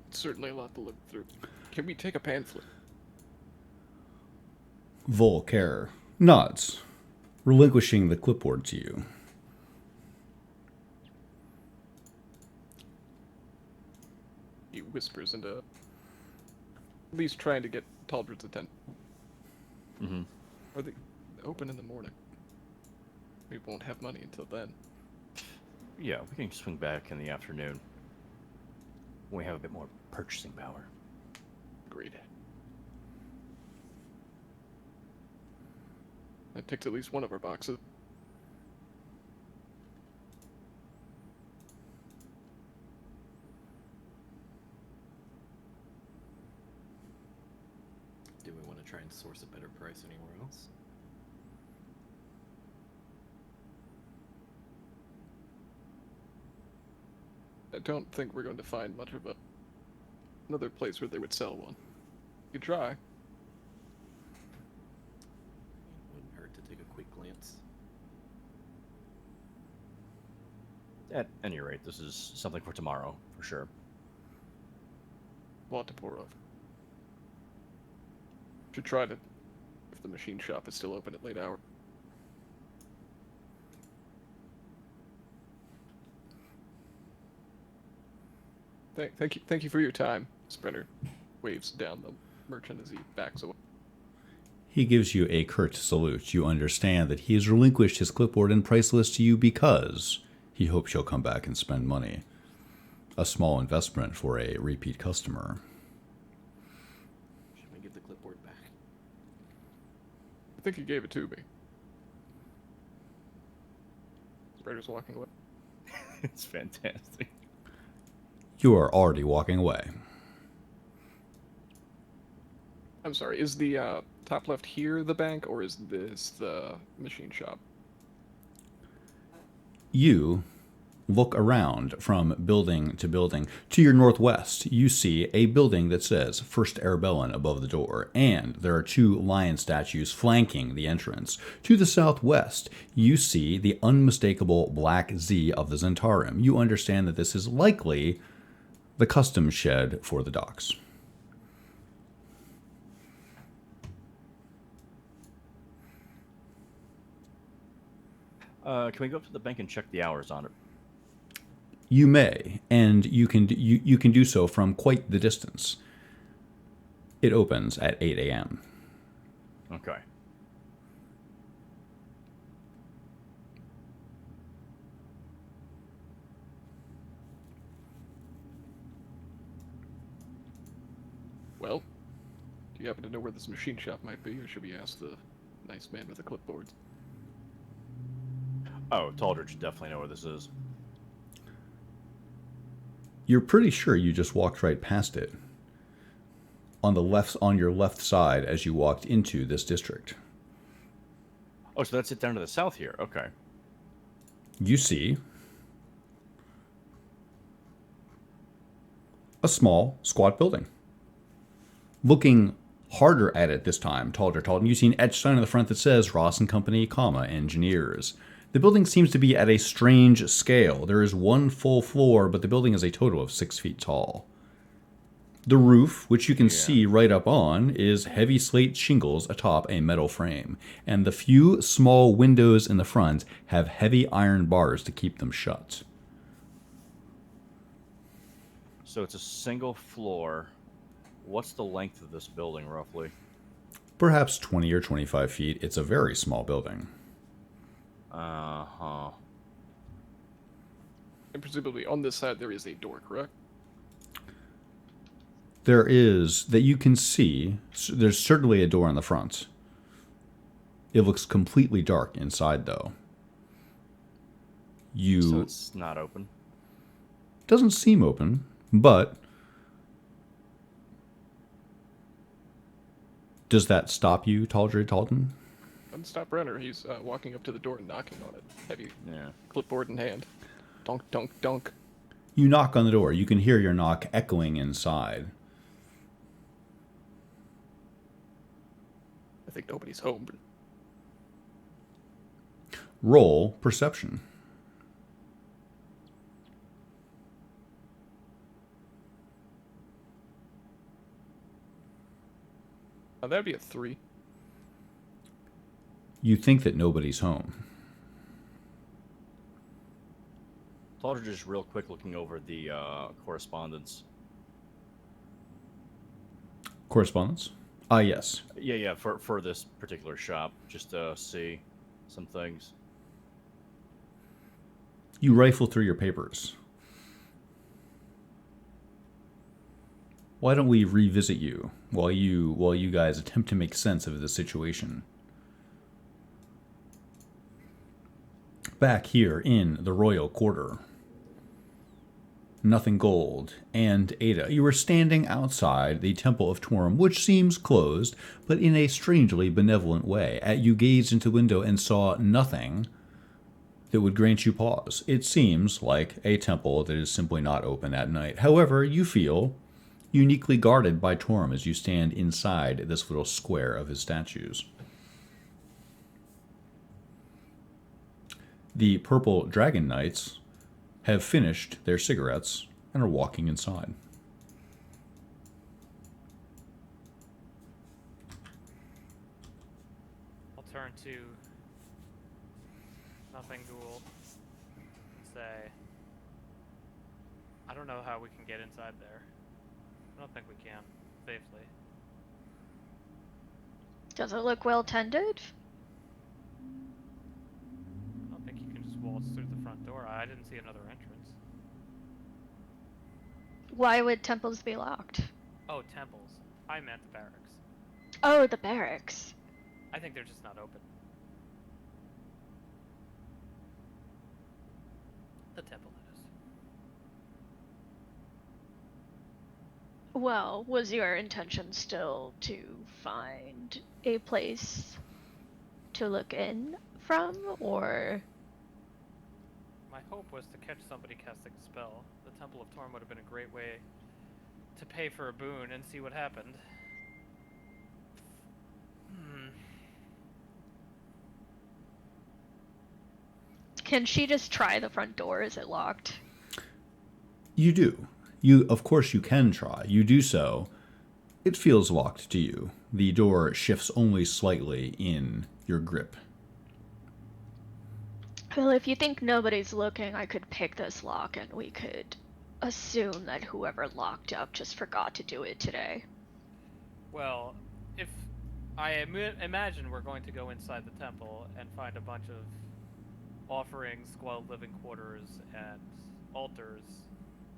It's certainly a lot to live through. Can we take a pamphlet? Volker nods, relinquishing the clipboard to you. He whispers into, at least trying to get Taldred's attention. Mm-hmm. Are they open in the morning? We won't have money until then. Yeah, we can swing back in the afternoon. When we have a bit more purchasing power. Agreed. I picked at least one of our boxes. Do we want to try and source a better price anywhere else? I don't think we're going to find much of another place where they would sell one. You try. Wouldn't hurt to take a quick glance. At any rate, this is something for tomorrow, for sure. A lot to pour over. Should try to, if the machine shop is still open at late hour. Thank you for your time. Sprinter waves down the merchant as he backs away. He gives you a curt salute. You understand that he has relinquished his clipboard and price list to you because he hopes you'll come back and spend money. A small investment for a repeat customer. Should we give the clipboard back? I think he gave it to me. Sprinter's walking away. It's fantastic. You are already walking away. I'm sorry, is the top left here the bank, or is this the machine shop? You look around from building to building. To your northwest, you see a building that says First Arabellan above the door, and there are two lion statues flanking the entrance. To the southwest, you see the unmistakable black Z of the Zentarum. You understand that this is likely the customs shed for the docks. Can we go up to the bank and check the hours on it? You may, and you can do so from quite the distance. It opens at 8 a.m. Okay. Well, do you happen to know where this machine shop might be, or should we ask the nice man with the clipboards? Oh, Taldridge should definitely know where this is. You're pretty sure you just walked right past it. on your left side as you walked into this district. Oh, so that's it down to the south here. Okay. You see a small, squat building. Looking harder at it this time, Talton, you see an etched sign on the front that says Ross and Company, Engineers. The building seems to be at a strange scale. There is one full floor, but the building is a total of 6 feet tall. The roof, which you can see right up on, is heavy slate shingles atop a metal frame, and the few small windows in the front have heavy iron bars to keep them shut. So it's a single floor. What's the length of this building, roughly? Perhaps 20 or 25 feet. It's a very small building. Uh-huh. And presumably on this side there is a door, correct? There is, that you can see, there's certainly a door on the front. It looks completely dark inside, though. So it's not open? Doesn't seem open, but does that stop you, Talton? Doesn't stop Renner. He's walking up to the door and knocking on it. Heavy Yeah. clipboard in hand. Donk, donk, donk. You knock on the door. You can hear your knock echoing inside. I think nobody's home. But Roll perception. that'd be a 3. You think that nobody's home. Talton just real quick looking over the correspondence. Correspondence? Yes. Yeah, for this particular shop, just to see some things. You rifle through your papers. Why don't we revisit you while you guys attempt to make sense of the situation? Back here in the Royal Quarter, Nothing Gold and Ada, you were standing outside the Temple of Torum, which seems closed, but in a strangely benevolent way. You gazed into the window and saw nothing that would grant you pause. It seems like a temple that is simply not open at night. However, you feel uniquely guarded by Torum as you stand inside this little square of his statues. The Purple Dragon Knights have finished their cigarettes and are walking inside. I'll turn to Nothing Ghoul and say, I don't know how we can get inside there. I don't think we can, safely. Does it look well tended? I don't think you can just waltz through the front door. I didn't see another entrance. Why would temples be locked? Oh, temples. I meant the barracks. Oh, the barracks. I think they're just not open. The temple, that is. Well, was your intention still to find a place to look in from, or? My hope was to catch somebody casting a spell. The Temple of Torm would have been a great way to pay for a boon and see what happened. Can she just try the front door? Is it locked? You do. Of course you can try. You do so. It feels locked to you. The door shifts only slightly in your grip. Well, if you think nobody's looking, I could pick this lock and we could assume that whoever locked up just forgot to do it today. Well, if I imagine we're going to go inside the temple and find a bunch of offerings, squalid living quarters, and altars,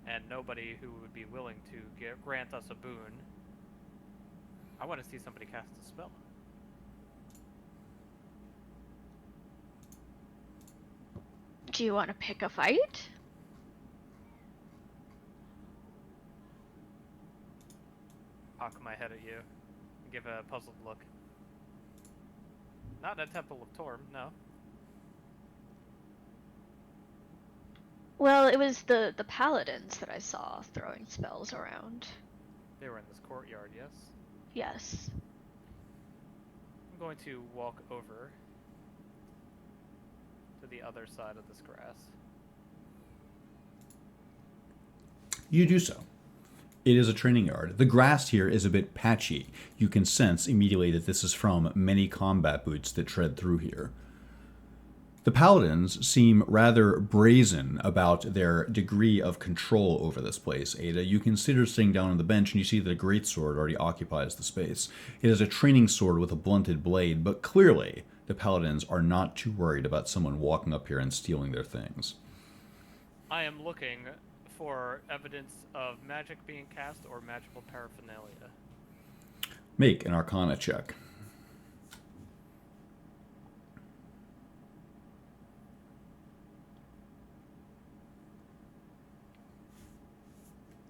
and nobody who would be willing to grant us a boon, I want to see somebody cast a spell. Do you want to pick a fight? cock my head at you, and give a puzzled look. Not a Temple of Torm, no. Well, it was the paladins that I saw throwing spells around. They were in this courtyard, yes? Yes. I'm going to walk over to the other side of this grass. You do so. It is a training yard. The grass here is a bit patchy. You can sense immediately that this is from many combat boots that tread through here. The paladins seem rather brazen about their degree of control over this place, Ada. You consider sitting down on the bench and you see that a greatsword already occupies the space. It is a training sword with a blunted blade, but clearly the paladins are not too worried about someone walking up here and stealing their things. I am looking for evidence of magic being cast or magical paraphernalia. Make an Arcana check.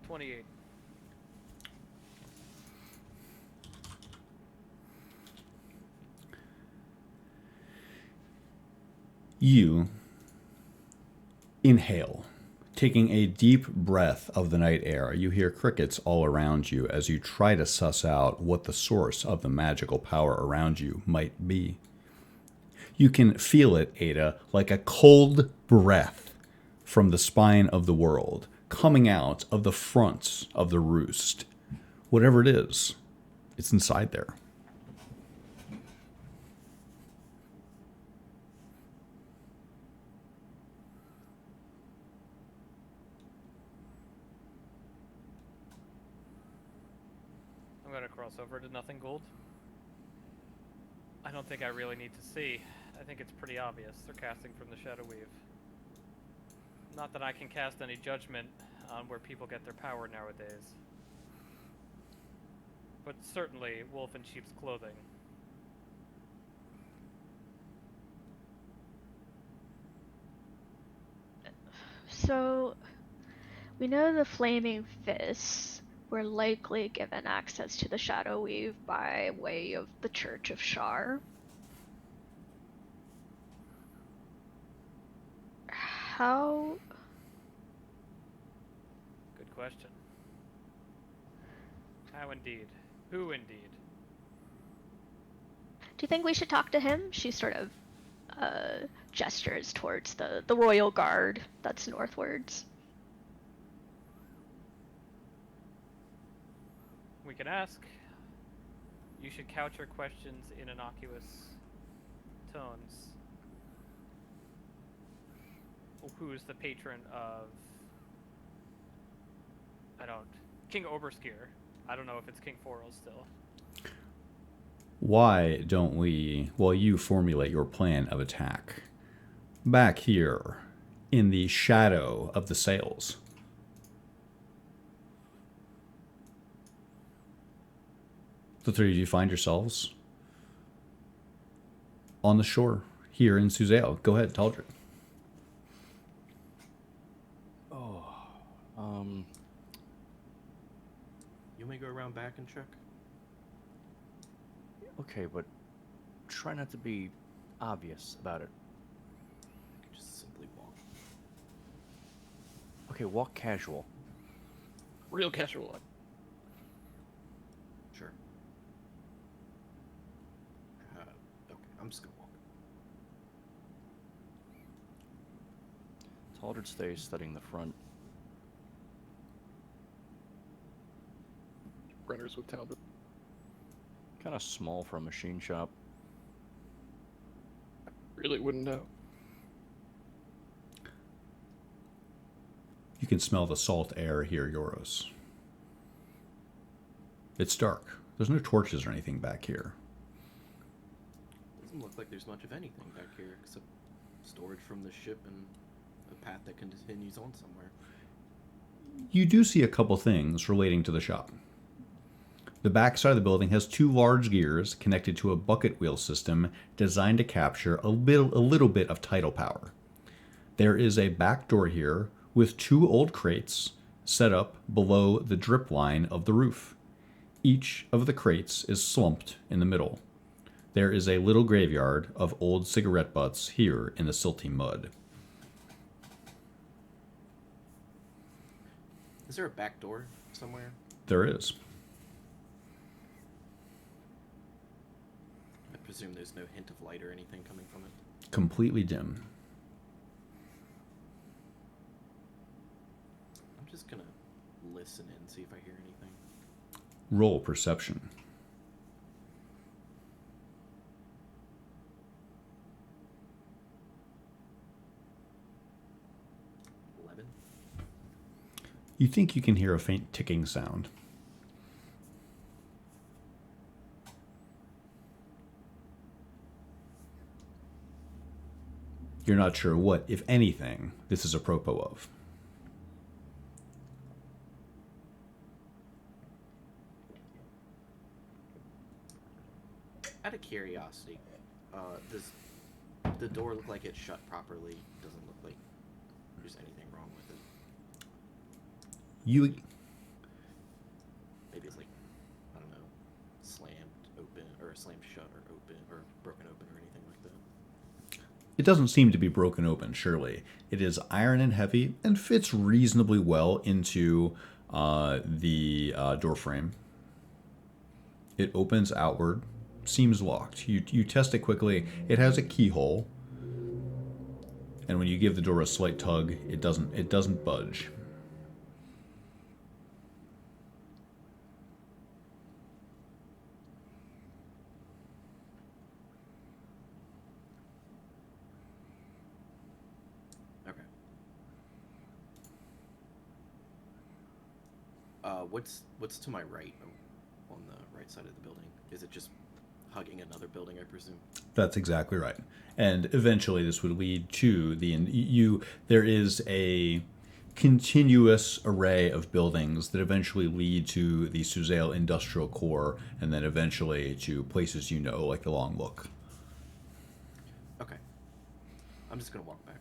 28. You inhale, taking a deep breath of the night air. You hear crickets all around you as you try to suss out what the source of the magical power around you might be. You can feel it, Ada, like a cold breath from the spine of the world, coming out of the fronts of the roost. Whatever it is, it's inside there. I'm gonna cross over to Nothing Gold. I don't think I really need to see. I think it's pretty obvious. They're casting from the Shadow Weave. Not that I can cast any judgment on where people get their power nowadays. But certainly, wolf in sheep's clothing. So, we know the Flaming Fists were likely given access to the Shadow Weave by way of the Church of Shar. How... Good question. How indeed? Who indeed? Do you think we should talk to him? She sort of gestures towards the royal guard that's northwards. We can ask. You should couch your questions in innocuous tones. Who is the patron of... King Oberskier. I don't know if it's King Forel still. Why don't we, while you formulate your plan of attack, back here in the shadow of the sails, the three of you find yourselves on the shore here in Suzale. Go ahead, Taldric. You may go around back and check. Okay, but try not to be obvious about it. I could just simply walk. Okay, walk casual. Real casual. Sure. Okay, I'm just gonna walk. Taldred stays studying the front. Runners with Talbot. Kind of small for a machine shop. Really wouldn't know. You can smell the salt air here, Yoros. It's dark. There's no torches or anything back here. Doesn't look like there's much of anything back here except storage from the ship and a path that continues on somewhere. You do see a couple things relating to the shop. The back side of the building has two large gears connected to a bucket wheel system designed to capture a little bit of tidal power. There is a back door here with two old crates set up below the drip line of the roof. Each of the crates is slumped in the middle. There is a little graveyard of old cigarette butts here in the silty mud. Is there a back door somewhere? There is. I presume there's no hint of light or anything coming from it. Completely dim. I'm just gonna listen and see if I hear anything. Roll perception. 11. You think you can hear a faint ticking sound. You're not sure what, if anything, this is apropos of. Out of curiosity, does the door look like it's shut properly? Doesn't look like there's anything wrong with it. You Maybe it's like, I don't know, slammed open, or slammed shut, or open, or broken open, or anything like that. It doesn't seem to be broken open, surely. It is iron and heavy and fits reasonably well into the door frame. It opens outward, seems locked. You test it quickly. It has a keyhole, and when you give the door a slight tug, it doesn't budge. Okay. What's to my right, on the right side of the building? Is it just hugging another building, I presume? That's exactly right. And eventually this would lead to there is a continuous array of buildings that eventually lead to the Suzail industrial core, and then eventually to places like the Long Look. Okay. I'm just gonna walk back.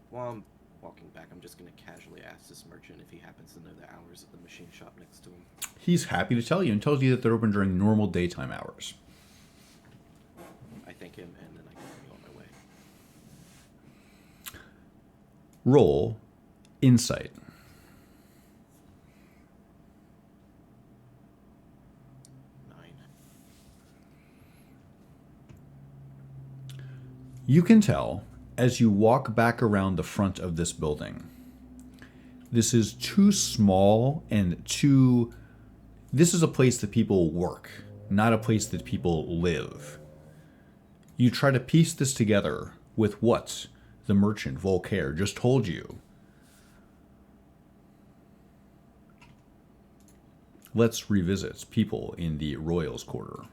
While I'm walking back, I'm just gonna casually ask this merchant if he happens to know the hours of the machine shop next to him. He's happy to tell you and tells you that they're open during normal daytime hours. I thank him, and then I continue on my way. Roll insight. 9. You can tell as you walk back around the front of this building. This is too small and too... This is a place that people work, not a place that people live. You try to piece this together with what the merchant Voltaire just told you. Let's revisit people in the Royals Quarter.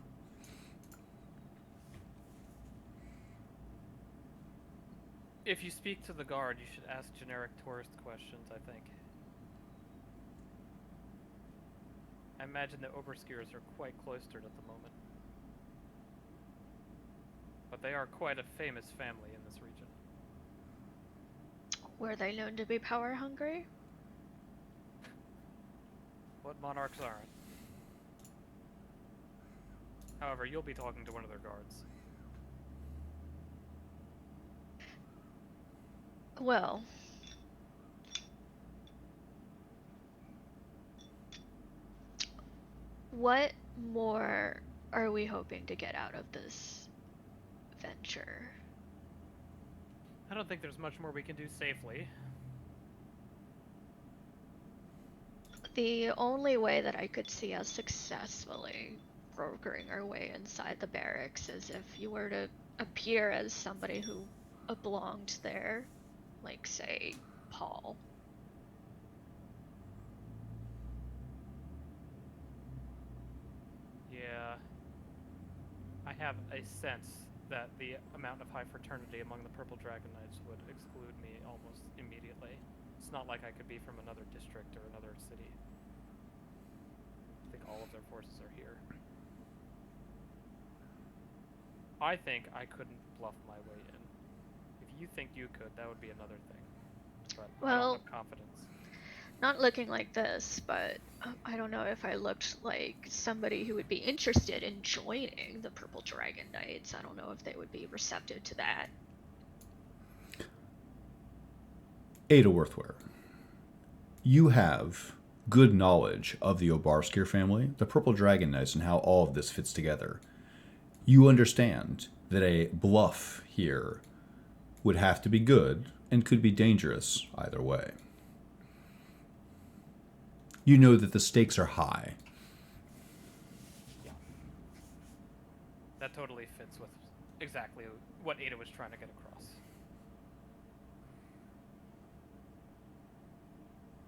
If you speak to the guard, you should ask generic tourist questions, I think. I imagine the Oberskiers are quite cloistered at the moment. But they are quite a famous family in this region. Were they known to be power hungry? What monarchs aren't? However, you'll be talking to one of their guards. Well, what more are we hoping to get out of this venture? I don't think there's much more we can do safely. The only way that I could see us successfully brokering our way inside the barracks is if you were to appear as somebody who belonged there. Like, say, Paul. Yeah. I have a sense that the amount of high fraternity among the Purple Dragon Knights would exclude me almost immediately. It's not like I could be from another district or another city. I think all of their forces are here. I think I couldn't bluff my way in. If you think you could, that would be another thing. But I Well, don't have confidence. Not looking like this, but I don't know if I looked like somebody who would be interested in joining the Purple Dragon Knights. I don't know if they would be receptive to that. Ada Worthware, you have good knowledge of the Obarskir family, the Purple Dragon Knights, and how all of this fits together. You understand that a bluff here would have to be good and could be dangerous either way. You know that the stakes are high. That totally fits with exactly what Ada was trying to get across.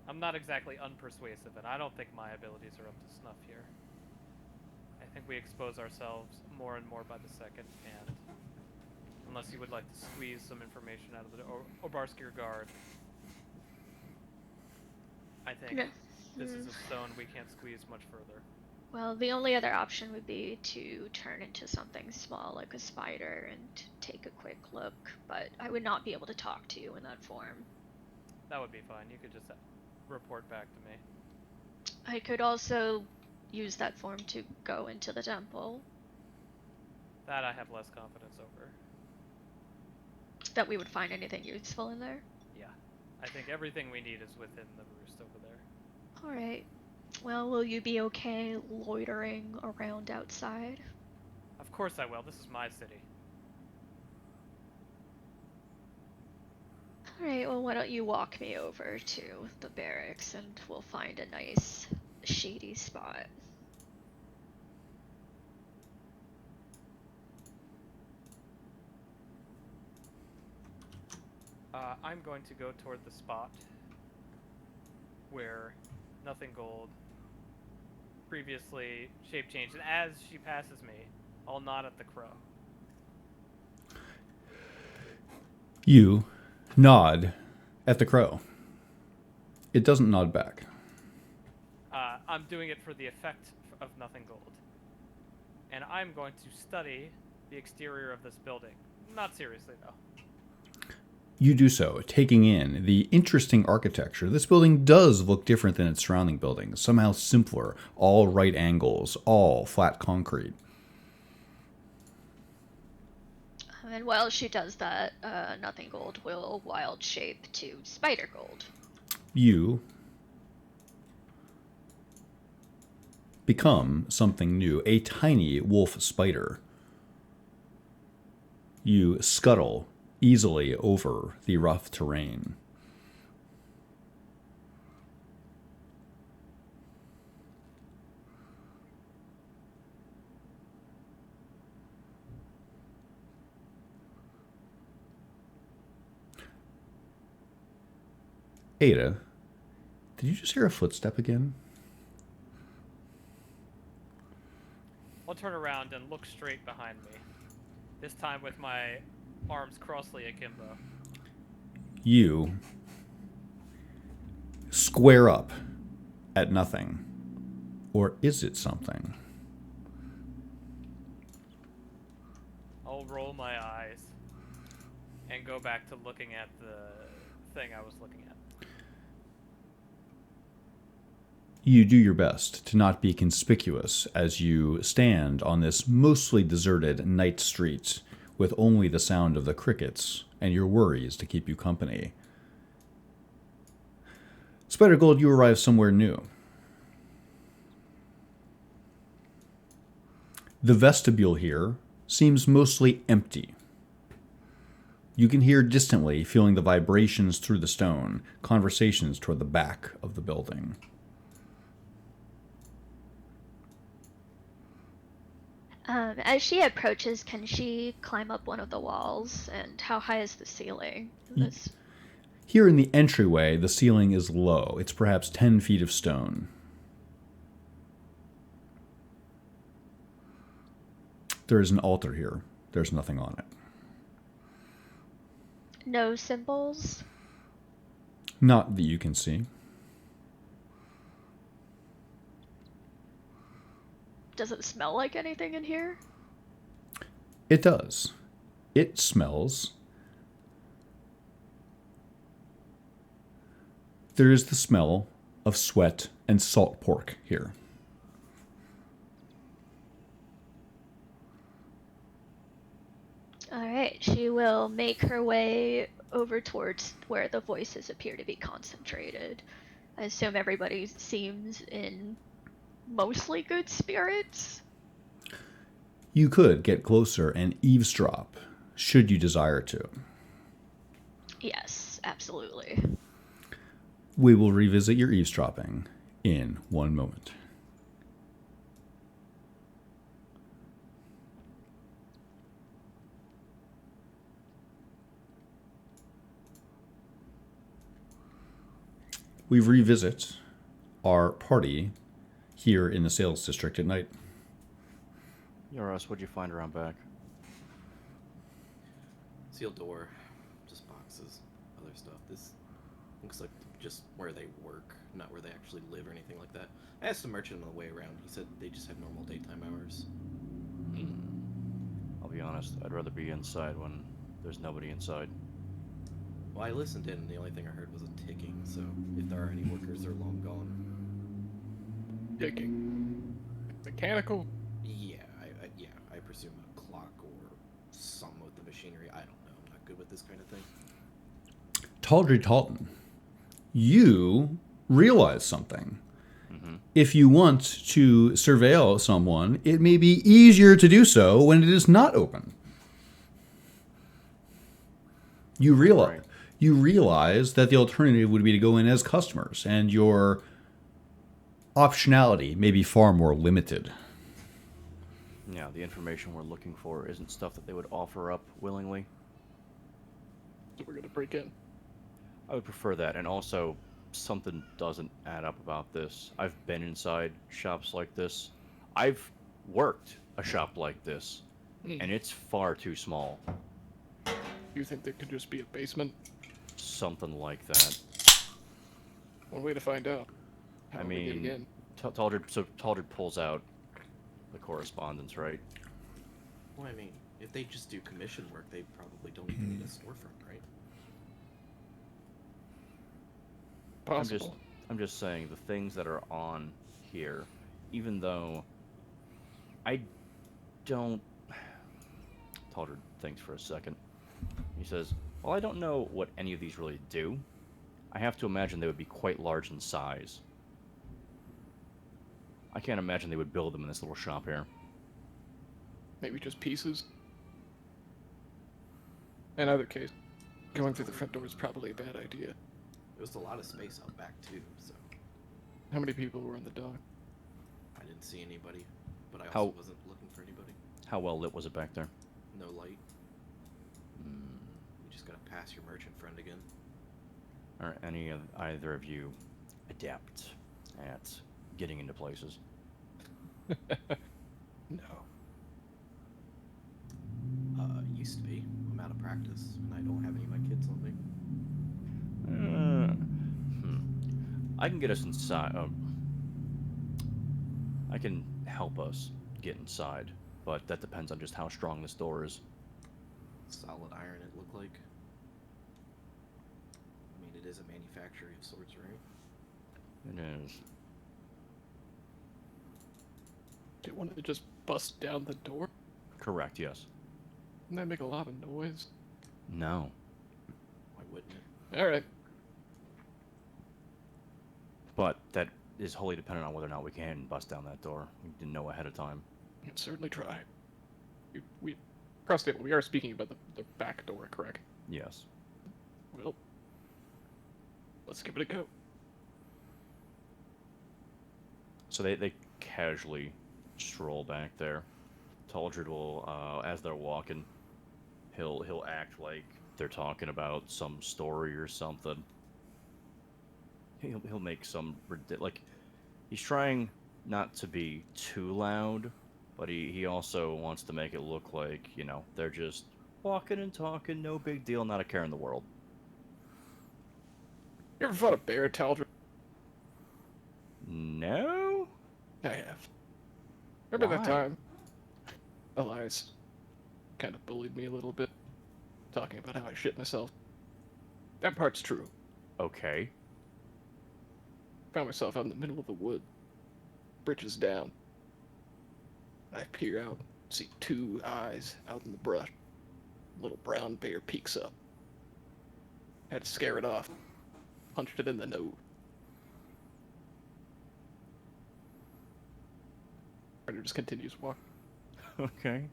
I'm not exactly unpersuasive, and I don't think my abilities are up to snuff here. I think we expose ourselves more and more by the second, and unless you would like to squeeze some information out of the Obarskir guard, I think No. this is a stone we can't squeeze much further. Well, the only other option would be to turn into something small like a spider and take a quick look, but I would not be able to talk to you in that form. That would be fine. You could just report back to me. I could also use that form to go into the temple. That I have less confidence over. That we would find anything useful in there? Yeah. I think everything we need is within the roost over there. Alright. Well, will you be okay loitering around outside? Of course I will. This is my city. Alright, well, why don't you walk me over to the barracks and we'll find a nice, shady spot. I'm going to go toward the spot where Nothing Gold previously shape changed, and as she passes me, I'll nod at the crow. You nod at the crow. It doesn't nod back. I'm doing it for the effect of Nothing Gold. And I'm going to study the exterior of this building. Not seriously, though. You do so, taking in the interesting architecture. This building does look different than its surrounding buildings, somehow simpler, all right angles, all flat concrete. And while she does that, Nothing Gold will wild shape to Spider Gold. You become something new, a tiny wolf spider. You scuttle easily over the rough terrain. Ada, did you just hear a footstep again? I'll turn around and look straight behind me. This time with my arms crossly akimbo. You square up at nothing. Or is it something? I'll roll my eyes and go back to looking at the thing I was looking at. You do your best to not be conspicuous as you stand on this mostly deserted night street with only the sound of the crickets and your worries to keep you company. Spider Gold, you arrive somewhere new. The vestibule here seems mostly empty. You can hear distantly, feeling the vibrations through the stone, conversations toward the back of the building. As she approaches, can she climb up one of the walls? And how high is the ceiling? Here in the entryway, the ceiling is low. It's perhaps 10 feet of stone. There is an altar here. There's nothing on it. No symbols? Not that you can see. Does it smell like anything in here? It does. It smells. There is the smell of sweat and salt pork here. All right, she will make her way over towards where the voices appear to be concentrated. I assume everybody seems in mostly good spirits. You could get closer and eavesdrop, should you desire to. Yes, absolutely. We will revisit your eavesdropping in one moment. We revisit our party here in the sales district at night. Yaros, what'd you find around back? Sealed door, just boxes, other stuff. This looks like just where they work, not where they actually live or anything like that. I asked the merchant on the way around. He said they just have normal daytime hours. I'll be honest, I'd rather be inside when there's nobody inside. Well, I listened in, and the only thing I heard was a ticking, so if there are any workers, they're long gone. Ticking. Mechanical? Yeah, I presume a clock or some with the machinery. I don't know. I'm not good with this kind of thing. Taldry Talton, you realize something. If you want to surveil someone, it may be easier to do so when it is not open. You realize that the alternative would be to go in as customers, and your optionality may be far more limited. Yeah, the information we're looking for isn't stuff that they would offer up willingly. So we're gonna break in. I would prefer that, and also, something doesn't add up about this. I've been inside shops like this. I've worked a shop like this, and it's far too small. You think there could just be a basement? Something like that. One way to find out. How I are we getting mean, in? Taldred pulls out the correspondence, right? Well, I mean, if they just do commission work, they probably don't even need a storefront, right? Possible. I'm just saying the things that are on here, even though I don't. Taldred thinks for a second. He says, "Well, I don't know what any of these really do. I have to imagine they would be quite large in size. I can't imagine they would build them in this little shop here." Maybe just pieces. In either case, going through the front door is probably a bad idea. There was a lot of space out back too, so How many people were in the dock? I didn't see anybody. But I How- also wasn't looking for anybody. How well lit was it back there? No light. You just gotta pass your merchant friend again. Are any of either of you adept at getting into places? No. Used to be. I'm out of practice, and I don't have any of my kids on me. I can get us inside. I can help us get inside, but that depends on just how strong this door is. Solid iron, it looked like. I mean, it is a manufacturer of sorts, right? It is. Do you want to just bust down the door? Correct, yes. Wouldn't that make a lot of noise? No. Why wouldn't it? Alright. But that is wholly dependent on whether or not we can bust down that door. We didn't know ahead of time. We can certainly try. We across the table, we are speaking about the back door, correct? Yes. Well, let's give it a go. So they casually stroll back there. Taldred will, as they're walking, he'll act like they're talking about some story or something. He'll make some like he's trying not to be too loud, but he also wants to make it look like, you know, they're just walking and talking, no big deal, not a care in the world. You ever fought a bear, Taldrin? No? I have. Remember that Why? time? Elias kind of bullied me a little bit, talking about how I shit myself. That part's true. Okay. found myself out in the middle of the wood, britches down. I peer out, see two eyes out in the brush. Little brown bear peeks up. Had to scare it off. Punched it in the nose. Predator just continues walking. Okay.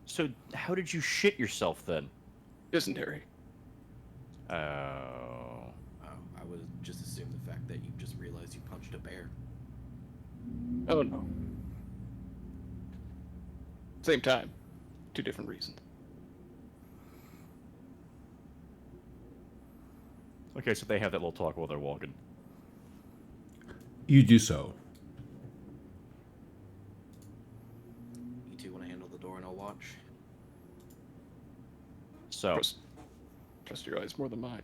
So, how did you shit yourself then? Dysentery. Oh. I would just assume the fact that you just realized you punched a bear. Oh no. Same time. Two different reasons. Okay, so they have that little talk while they're walking. You do so. You two want to handle the door and I'll watch? So, Trust your eyes more than mine.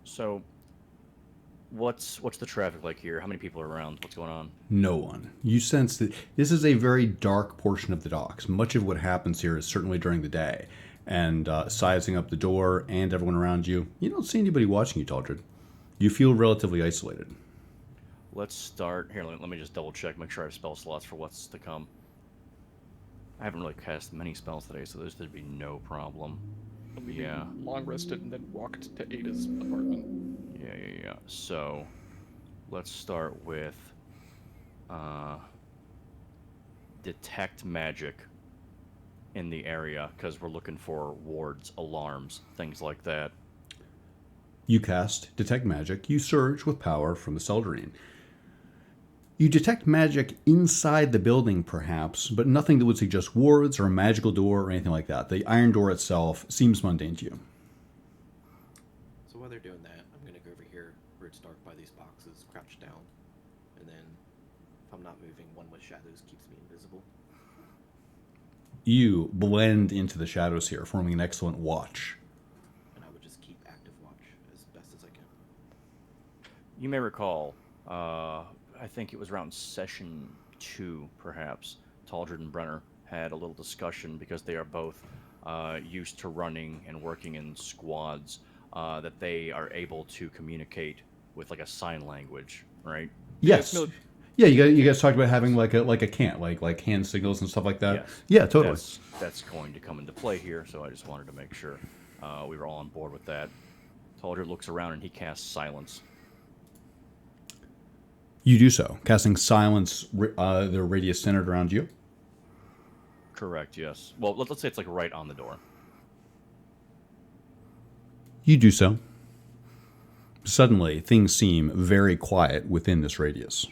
so, what's the traffic like here? How many people are around? What's going on? No one. You sense that this is a very dark portion of the docks. Much of what happens here is certainly during the day. And sizing up the door and everyone around you, you don't see anybody watching you, Taldred. You feel relatively isolated. Let's start here. Let me just double check, make sure I have spell slots for what's to come. I haven't really cast many spells today, so this should be no problem. Yeah. Long rested and then walked to Ada's apartment. Yeah. So, let's start with detect magic in the area, because we're looking for wards, alarms, things like that. You cast Detect Magic. You surge with power from the Seldarine. You detect magic inside the building, perhaps, but nothing that would suggest wards or a magical door or anything like that. The iron door itself seems mundane to you. So while they're doing that, I'm gonna go over here where it's dark by these boxes, crouch down, and then if I'm not moving, one with shadows keeps me invisible. You blend into the shadows here, forming an excellent watch. And I would just keep active watch as best as I can. You may recall, I think it was around session 2, perhaps, Taldred and Brenner had a little discussion because they are both used to running and working in squads, that they are able to communicate with like a sign language, right? Yes. No, Yeah, you guys talked about having like a cant, like hand signals and stuff like that. Yes. Yeah, totally. That's going to come into play here, so I just wanted to make sure we were all on board with that. Taldred looks around and he casts silence. You do so, casting silence, the radius centered around you. Correct, yes. Well, let's say it's like right on the door. You do so. Suddenly, things seem very quiet within this radius.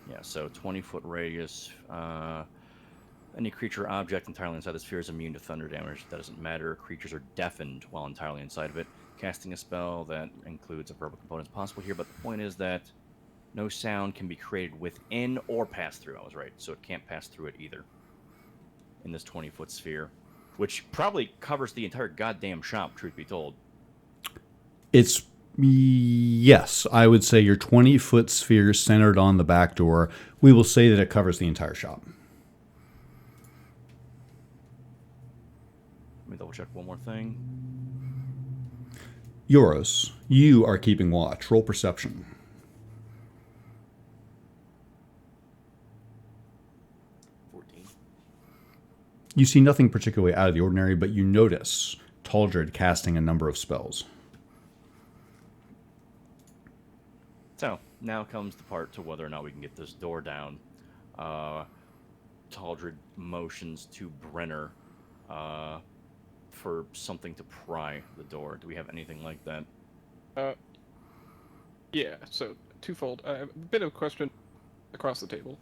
Yeah, so 20-foot radius. Any creature or object entirely inside the sphere is immune to thunder damage. That doesn't matter. Creatures are deafened while entirely inside of it. Casting a spell that includes a verbal component is possible here, but the point is that no sound can be created within or pass through. I was right, so it can't pass through it either. In this 20-foot sphere, which probably covers the entire goddamn shop, truth be told. Yes, I would say your 20-foot sphere centered on the back door. We will say that it covers the entire shop. Let me double check one more thing. Yoros, you are keeping watch. Roll perception. 14. You see nothing particularly out of the ordinary, but you notice Taldred casting a number of spells. So, now comes the part to whether or not we can get this door down. Taldred motions to Brenner for something to pry the door. Do we have anything like that? Yeah, so twofold. A bit of a question across the table.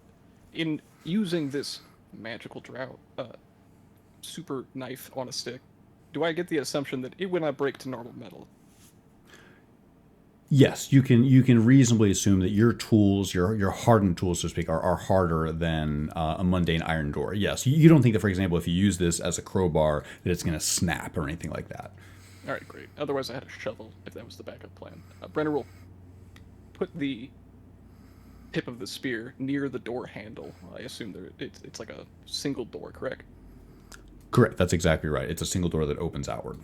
In using this magical drought, super knife on a stick, do I get the assumption that it would not break to normal metal? Yes, you can reasonably assume that your tools, your hardened tools, so to speak, are harder than a mundane iron door. Yes, you don't think that, for example, if you use this as a crowbar, that it's going to snap or anything like that. All right, great. Otherwise, I had a shovel if that was the backup plan. Brenner will put the tip of the spear near the door handle. I assume it's like a single door, correct? Correct. That's exactly right. It's a single door that opens outward.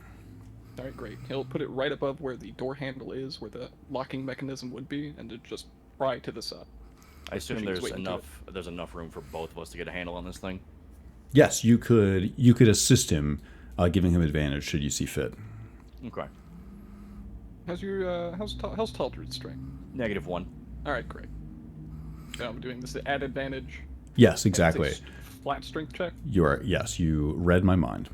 All right, great. He'll put it right above where the door handle is, where the locking mechanism would be, and to just pry to the side. I assume Pushing his there's weight into enough room for both of us to get a handle on this thing. Yes, you could assist him, giving him advantage should you see fit. Okay. How's your how's Taldred's strength? -1. All right, great. So I'm doing this at advantage. Yes, It's a exactly. Flat strength check. You read my mind.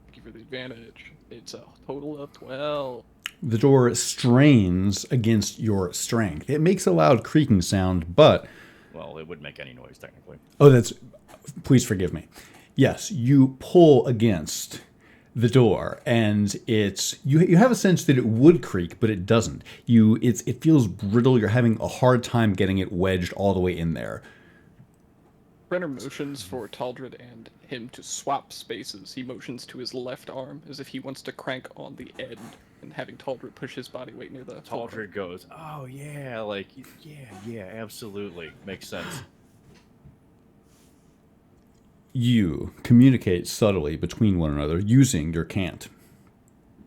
Thank you for the advantage. It's a total of 12. The door strains against your strength. It makes a loud creaking sound, but Well, it would make any noise technically. please forgive me. Yes, you pull against the door, and you have a sense that it would creak, but it doesn't. It feels brittle. You're having a hard time getting it wedged all the way in there. Brenner motions for Taldred and him to swap spaces. He motions to his left arm as if he wants to crank on the end, and having Taldred push his body weight near the fulcrum. Taldred goes, "Oh yeah, like yeah, absolutely, makes sense." You communicate subtly between one another using your cant.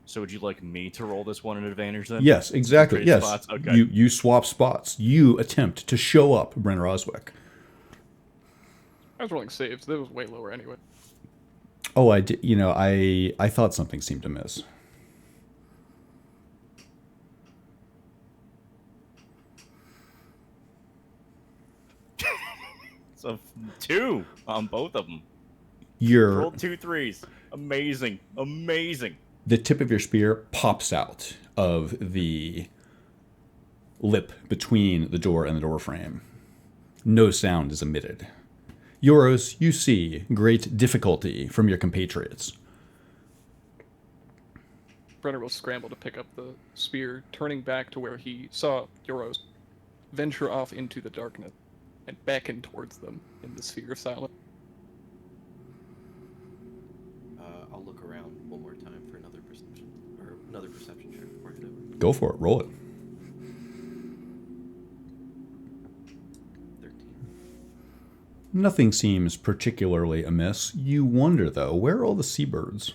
So would you like me to roll this one an advantage then? Yes, exactly. Trade Yes, spots? Okay. you swap spots. You attempt to show up Brenner Oswick. I was rolling saves. That was way lower anyway. Oh, I did. I thought something seemed to miss. So 2 on both of them. Your Rolled 2 3s. Amazing, amazing. the tip of your spear pops out of the lip between the door and the door frame. No sound is emitted. Euros, you see great difficulty from your compatriots. Brenner will scramble to pick up the spear, turning back to where he saw Euros venture off into the darkness and beckon towards them in the sphere of silence. I'll look around one more time for another perception check before I head over. Go for it. Roll it. 13. Nothing seems particularly amiss. You wonder, though, where are all the seabirds?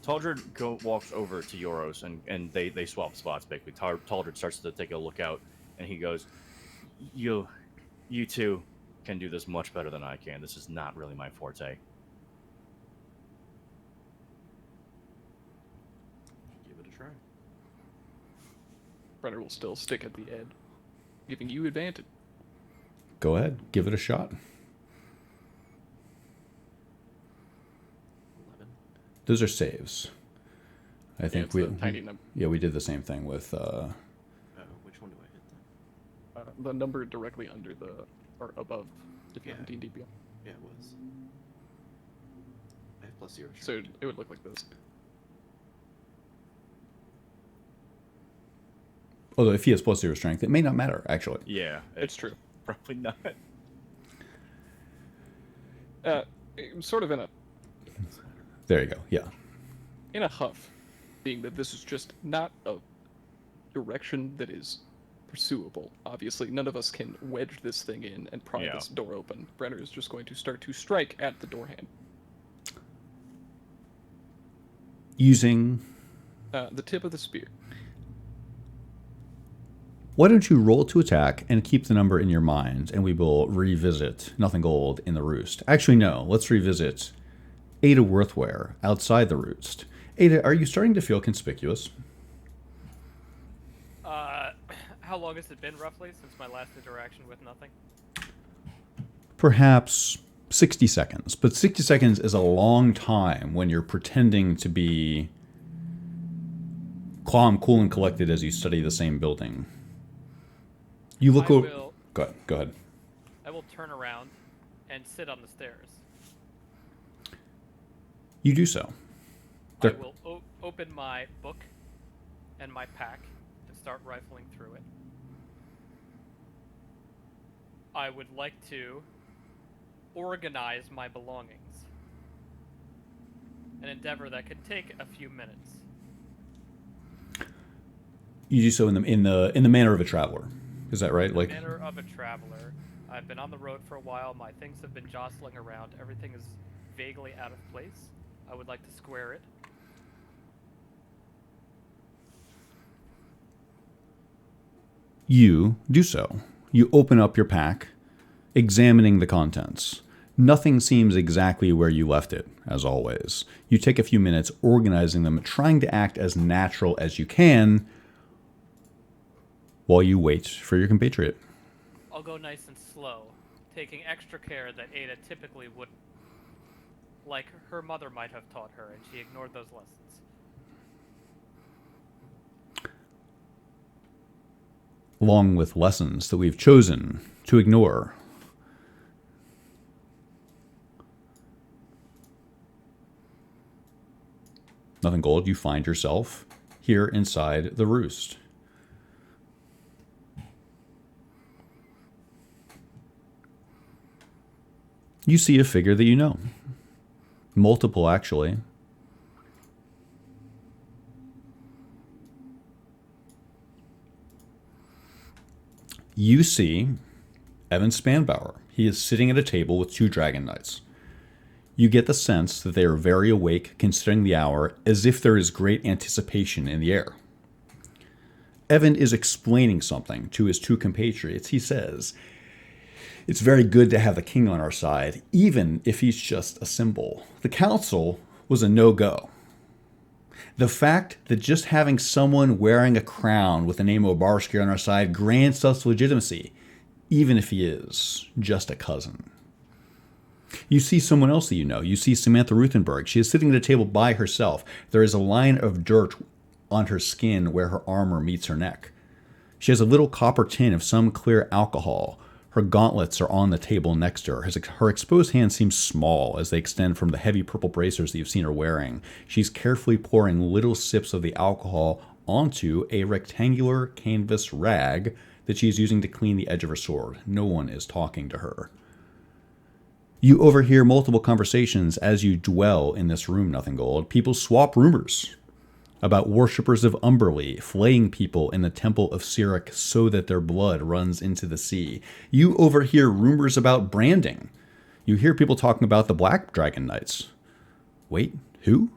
Taldred walks over to Euros and they swap spots basically. Taldred starts to take a look out and he goes, You two can do this much better than I can. This is not really my forte. Give it a try. Brenner will still stick at the edge, giving you advantage. Go ahead. Give it a shot. 11. Those are saves. I think It's a tiny number. Yeah, we did the same thing with Oh, which one do I hit then? The number directly under or above, if you're Yeah. in D&D Beyond. Yeah, it was. I have +0. So strength. it would look like this. although if he has +0 strength, it may not matter, actually. Yeah, It's true. probably not. Sort of in There you go. Yeah. a huff, being that this is just not a direction that is pursuable. Obviously, none of us can wedge this thing in and pry Yeah. this door open. Brenner is just going to start to strike at the door hand. Using... The tip of the spear. Why don't you roll to attack and keep the number in your mind, and we will revisit Nothing Gold in the Roost. Actually, no. Let's revisit Ada Worthware outside the Roost. Ada, are you starting to feel conspicuous? How long has it been roughly since my last interaction with nothing? Perhaps 60 seconds. But 60 seconds is a long time when you're pretending to be calm, cool, and collected as you study the same building. You look over... Go ahead. I will turn around and sit on the stairs. You do so. I There- will open my book and my pack and start rifling through it. I would like to organize my belongings. An endeavor that could take a few minutes. You do so in the manner of a traveler. Is that right? Like, Manner of a traveler. I've been on the road for a while. My things have been jostling around. Everything is vaguely out of place. I would like to square it. You do so. You open up your pack, examining the contents. Nothing seems exactly where you left it, as always. You take a few minutes organizing them, trying to act as natural as you can while you wait for your compatriot. I'll go nice and slow, taking extra care that Ada typically wouldn't. Like her mother might have taught her, and she ignored those lessons. Along with lessons that we've chosen to ignore. Nothing gold, you find yourself here inside the roost. You see a figure that you know. Multiple, actually. You see Evan Spanbauer. He is sitting at a table with 2 dragon knights. You get the sense that they are very awake considering the hour, as if there is great anticipation in the air. Evan is explaining something to his 2 compatriots. He says, "It's very good to have the king on our side, even if he's just a symbol. The council was a no-go. The fact that just having someone wearing a crown with the name Obarski on our side grants us legitimacy, even if he is just a cousin." You see someone else that you know. You see Samantha Ruthenberg. She is sitting at a table by herself. There is a line of dirt on her skin where her armor meets her neck. She has a little copper tin of some clear alcohol. Her gauntlets are on the table next to her. Her exposed hands seem small as they extend from the heavy purple bracers that you've seen her wearing. She's carefully pouring little sips of the alcohol onto a rectangular canvas rag that she is using to clean the edge of her sword. No one is talking to her. You overhear multiple conversations as you dwell in this room, Nothing Gold. People swap rumors about worshippers of Umberlee flaying people in the Temple of Sirik so that their blood runs into the sea. You overhear rumors about branding. You hear people talking about the Black Dragon Knights. Wait, who?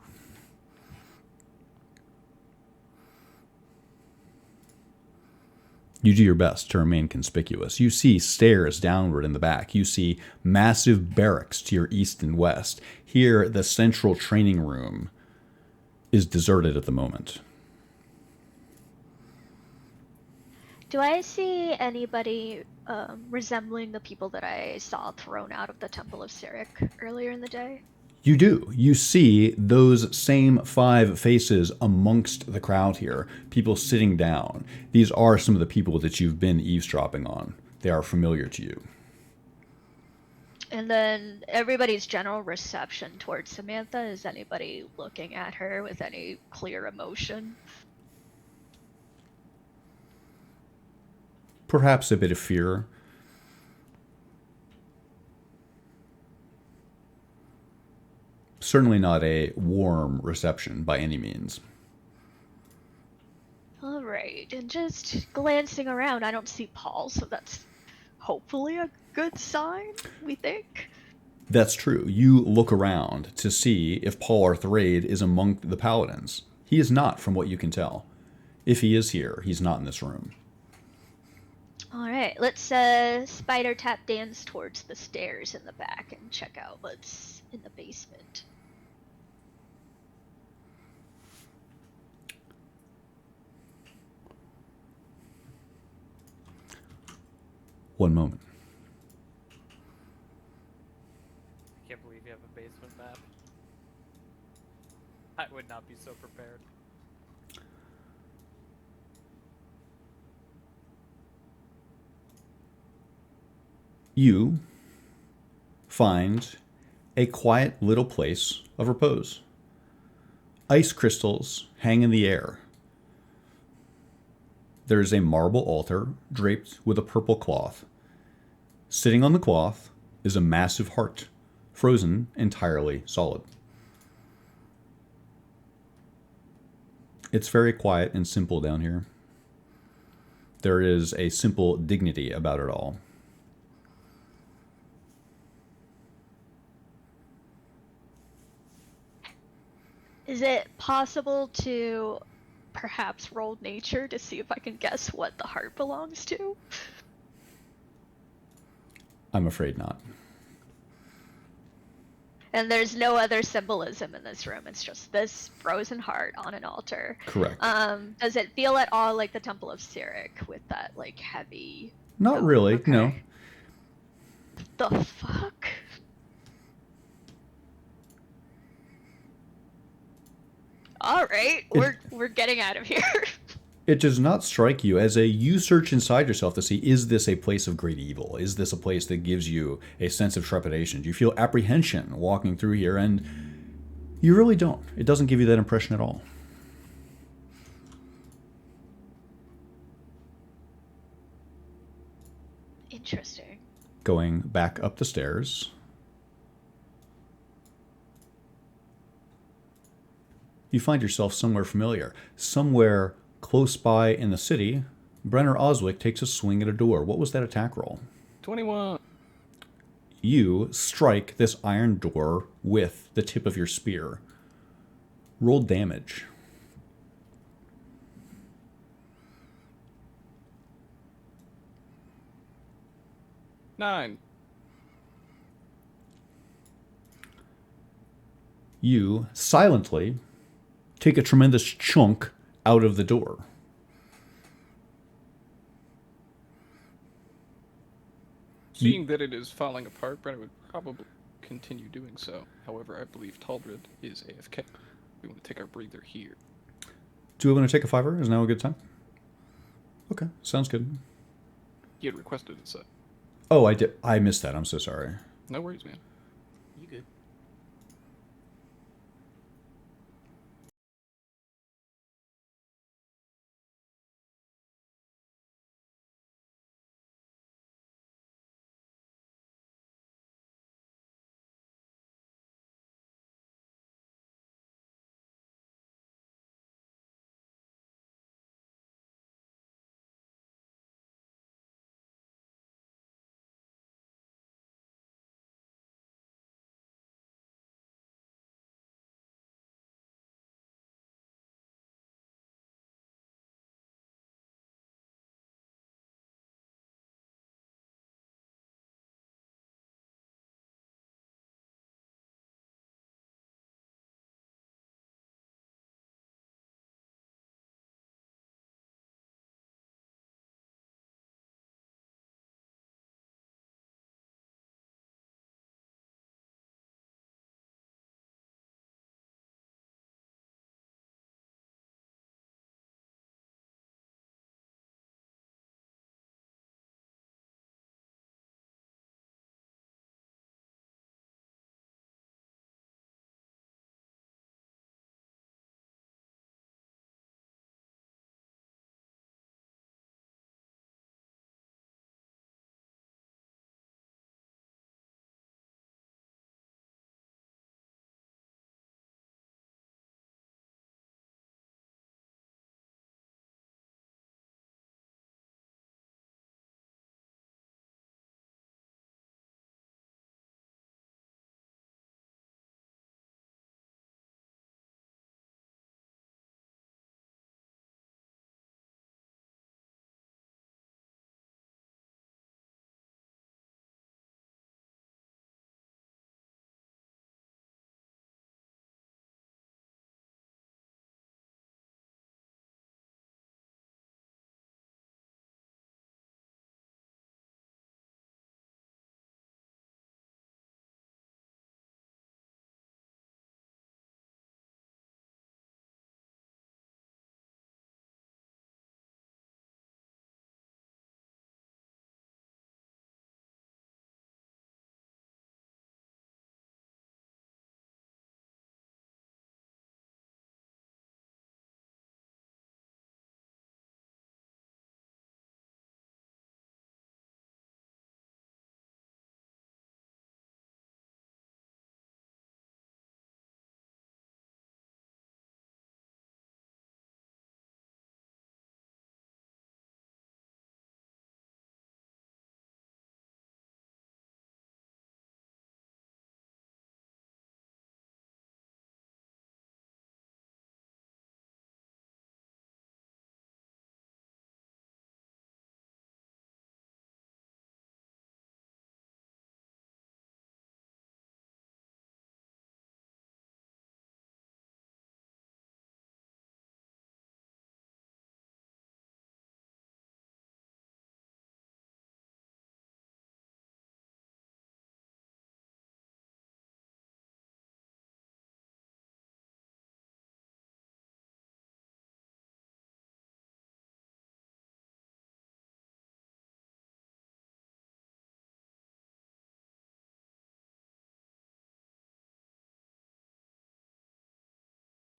You do your best to remain conspicuous. You see stairs downward in the back. You see massive barracks to your east and west. Here, the central training room is deserted at the moment. Do I see anybody resembling the people that I saw thrown out of the Temple of Sirik earlier in the day? You do. You see those same 5 faces amongst the crowd here, people sitting down. These are some of the people that you've been eavesdropping on. They are familiar to you. And then everybody's general reception towards Samantha, is anybody looking at her with any clear emotion? Perhaps a bit of fear. Certainly not a warm reception by any means. Alright, and just glancing around, I don't see Paul, so that's hopefully a good sign, we think. That's true. You look around to see if Paul Arthraid is among the paladins. He is not, from what you can tell. If he is here, he's not in this room. Alright, let's spider tap dance towards the stairs in the back and check out what's in the basement. One moment. I can't believe you have a basement map. I would not be so prepared. You find a quiet little place of repose. Ice crystals hang in the air. There is a marble altar draped with a purple cloth. Sitting on the cloth is a massive heart, frozen entirely solid. It's very quiet and simple down here. There is a simple dignity about it all. Is it possible to perhaps roll nature to see if I can guess what the heart belongs to? I'm afraid not. And there's no other symbolism in this room. It's just this frozen heart on an altar. Correct. Does it feel at all like the Temple of Cyric with that like heavy? Not No, really, okay. no. The fuck? All right, we're getting out of here. It does not strike you as you search inside yourself to see, is this a place of great evil? Is this a place that gives you a sense of trepidation? Do you feel apprehension walking through here? And you really don't. It doesn't give you that impression at all. Interesting. Going back up the stairs, you find yourself somewhere familiar. Somewhere close by in the city, Brenner Oswick takes a swing at a door. What was that attack roll? 21. You strike this iron door with the tip of your spear. Roll damage. Nine. You silently take a tremendous chunk out of the door. Seeing that it is falling apart, Brennan would probably continue doing so. However, I believe Taldred is AFK. We want to take our breather here. Do we want to take a fiver? Is now a good time? Okay, sounds good. He had requested it, so. Oh, I did. I missed that. I'm so sorry. No worries, man. You good?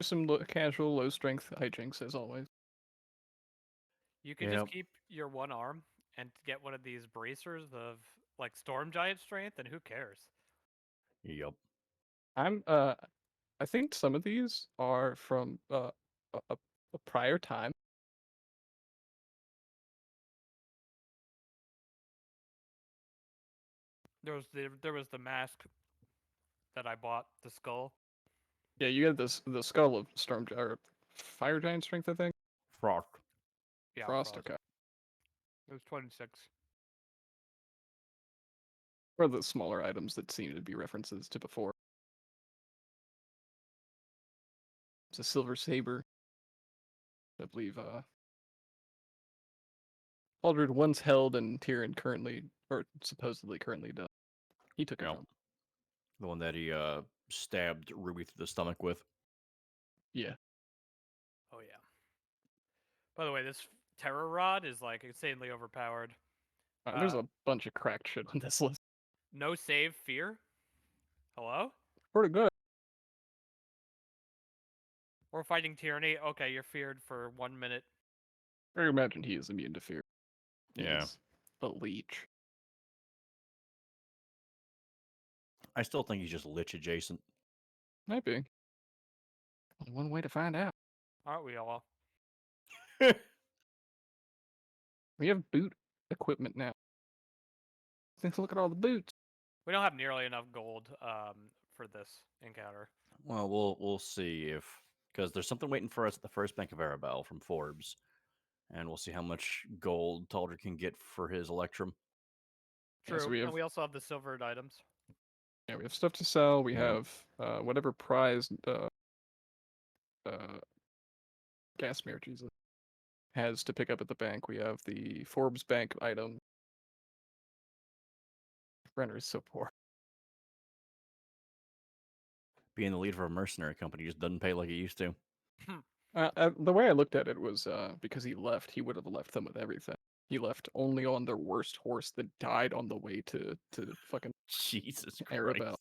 Some casual, low strength hijinks as always. You could Yep. just keep your one arm and get one of these bracers of like storm giant strength, and who cares? Yep. I think some of these are from a prior time. There was the mask that I bought, the skull. Yeah, you get the skull of or fire giant strength, I think. Frost. Yeah, Frost, okay. It was 26. Or the smaller items that seem to be references to before. It's a silver saber. I believe Aldred once held and Tyrion currently, or supposedly currently does. He took it Yep. from him. The one that he stabbed Ruby through the stomach with. Yeah. Oh yeah. By the way, this terror rod is like insanely overpowered. There's a bunch of cracked shit on this list. No save fear. Hello? Pretty good. We're fighting tyranny. Okay, you're feared for 1 minute. I imagine he is immune to fear. Yeah. He's a leech. I still think he's just lich adjacent. Might be. Only one way to find out. Aren't we all? We have boot equipment now. Look at all the boots. We don't have nearly enough gold for this encounter. Well, we'll see if because there's something waiting for us at the first bank of Arabel from Forbes, and we'll see how much gold Talder can get for his Electrum. True, Yeah, so we have, and we also have the silvered items. yeah, we have stuff to sell. We Yeah. have whatever prized Gasmere, Jesus, has to pick up at the bank. We have the Forbes bank item. Renner is so poor. Being the leader of a mercenary company just doesn't pay like it used to. The way I looked at it was because he left, he would have left them with everything. He left only on their worst horse that died on the way to fucking Jesus Christ. Arabelle.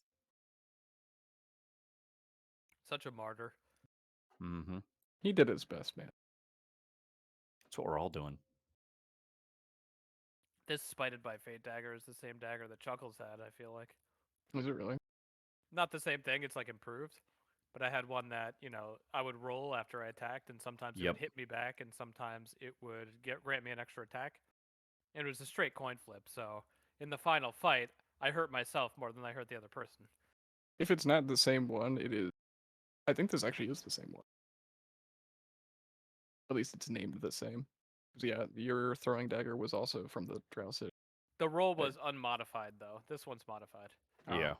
Such a martyr. Mm-hmm. He did his best, man. That's what we're all doing. This Spited by Fate dagger is the same dagger that Chuckles had, I feel like. Was it really? Not the same thing, it's like improved. But I had one that, I would roll after I attacked, and sometimes it Yep. would hit me back, and sometimes it would grant me an extra attack. And it was a straight coin flip, so in the final fight, I hurt myself more than I hurt the other person. If it's not the same one, it is. I think this actually is the same one. At least it's named the same. 'Cause, yeah, your throwing dagger was also from the Drow City. The roll was unmodified, though. This one's modified. Yeah.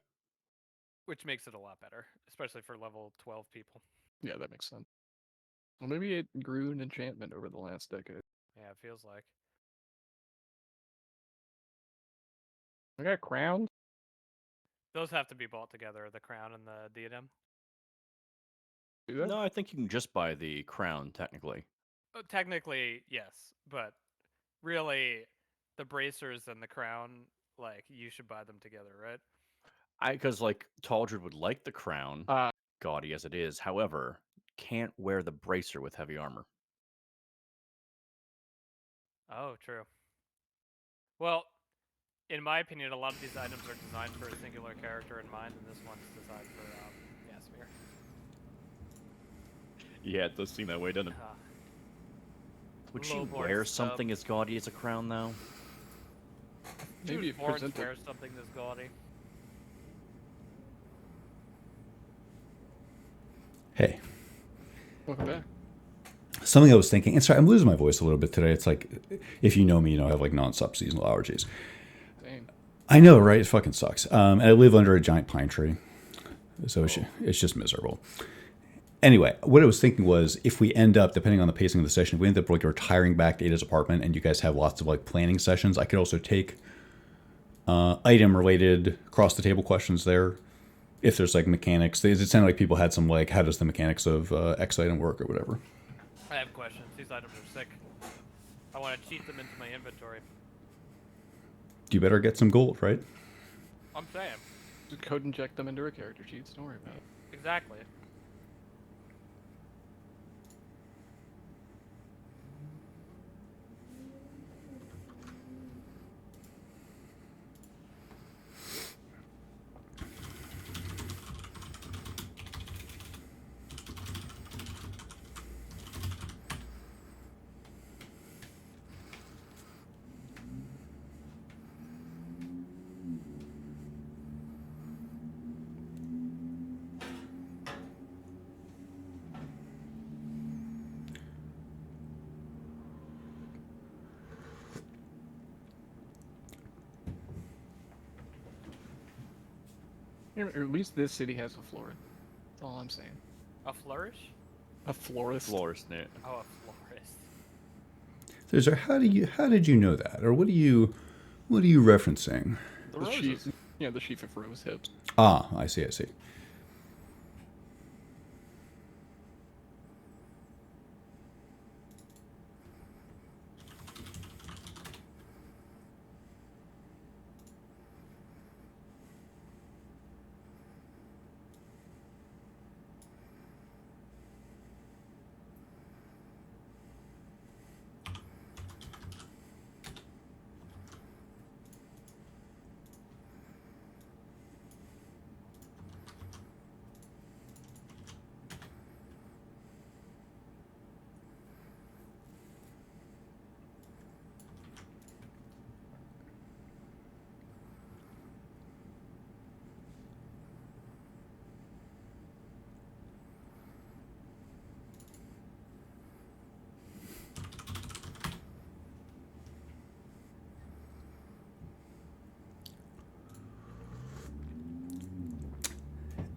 Which makes it a lot better, especially for level 12 people. Yeah, that makes sense. Well, maybe it grew an enchantment over the last decade. Yeah, it feels like. I got crowns. Those have to be bought together, the crown and the diadem. Do that? No, I think you can just buy the crown, technically. Technically, yes, but really, the bracers and the crown, like, you should buy them together, right? Because, Taldred would like the crown, gaudy as it is. However, can't wear the bracer with heavy armor. Oh, true. Well, in my opinion, a lot of these items are designed for a singular character in mind, and this one's designed for Gasmere. Yeah, it does seem that way, doesn't it? Would she Lowborn wear stuff. something as gaudy as a crown, though? Maybe Choose Florence presented. wears something this gaudy. Hey, Welcome back. something I was thinking, and sorry, I'm losing my voice a little bit today. It's like, if you know me, you know I have like non-stop seasonal allergies. Same. I know, right? It fucking sucks. And I live under a giant pine tree, so it's just miserable. Anyway, what I was thinking was, if we end up, depending on the pacing of the session, if we end up like retiring back to Ada's apartment, and you guys have lots of like planning sessions, I could also take item-related across-the-table questions there. If there's like mechanics, it sounded like people had some like, how does the mechanics of X item work or whatever. I have questions. These items are sick. I want to cheat them into my inventory. You better get some gold, right? I'm saying. Just code inject them into a character sheet. Don't worry about it. Exactly. Or at least this city has a florist. That's all I'm saying. A flourish? A florist. Florist, yeah. Oh, a florist. So, sir, how did you know that, or what are you referencing? The The roses. sheaf, the sheaf of rose hips. Ah, I see.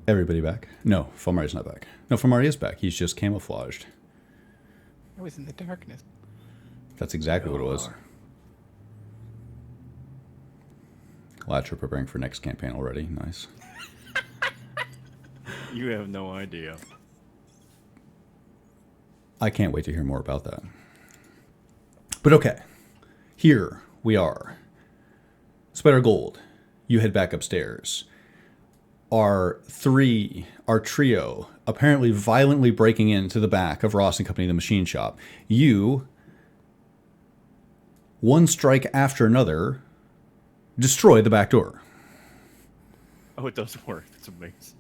Everybody back? No, Fulmari's not back. No, Fulmari is back. He's just camouflaged. I was in the darkness. That's exactly what it was. Latcher preparing for next campaign already. Nice. You have no idea. I can't wait to hear more about that. But okay, here we are. Spider Gold, you head back upstairs. Our trio, apparently violently breaking into the back of Ross and Company, the machine shop. You, one strike after another, destroy the back door. Oh, it does work. That's amazing.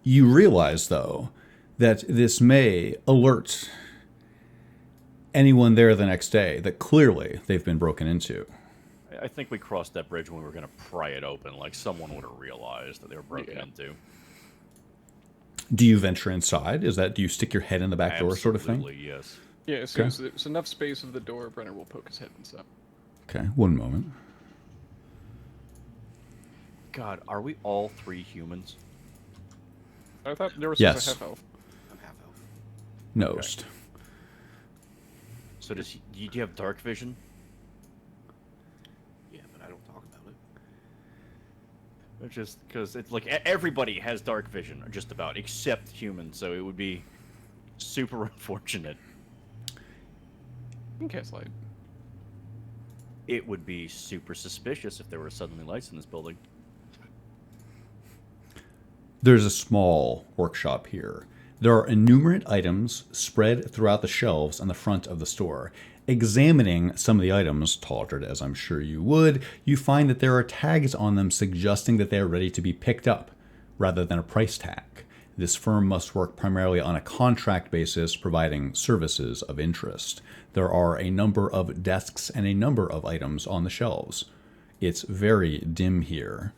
You realize, though, that this may alert anyone there the next day that clearly they've been broken into. I think we crossed that bridge when we were going to pry it open. Like, someone would have realized that they were broken Yeah. into. Do you venture inside? Do you stick your head in the back door sort of thing? Absolutely, yes. Yeah, as soon Okay. as there's enough space of the door, Brenner will poke his head inside. Okay, one moment. God, are we all three humans? I thought there was Yes. a half elf. I'm half elf. Nost. So do you have dark vision? Yeah, but I don't talk about it. It's just because it's like everybody has dark vision, just about, except humans. So it would be super unfortunate. You can cast light. It would be super suspicious if there were suddenly lights in this building. There's a small workshop here. There are innumerate items spread throughout the shelves on the front of the store. Examining some of the items, tolerated as I'm sure you would, you find that there are tags on them suggesting that they are ready to be picked up, rather than a price tag. This firm must work primarily on a contract basis, providing services of interest. There are a number of desks and a number of items on the shelves. It's very dim here.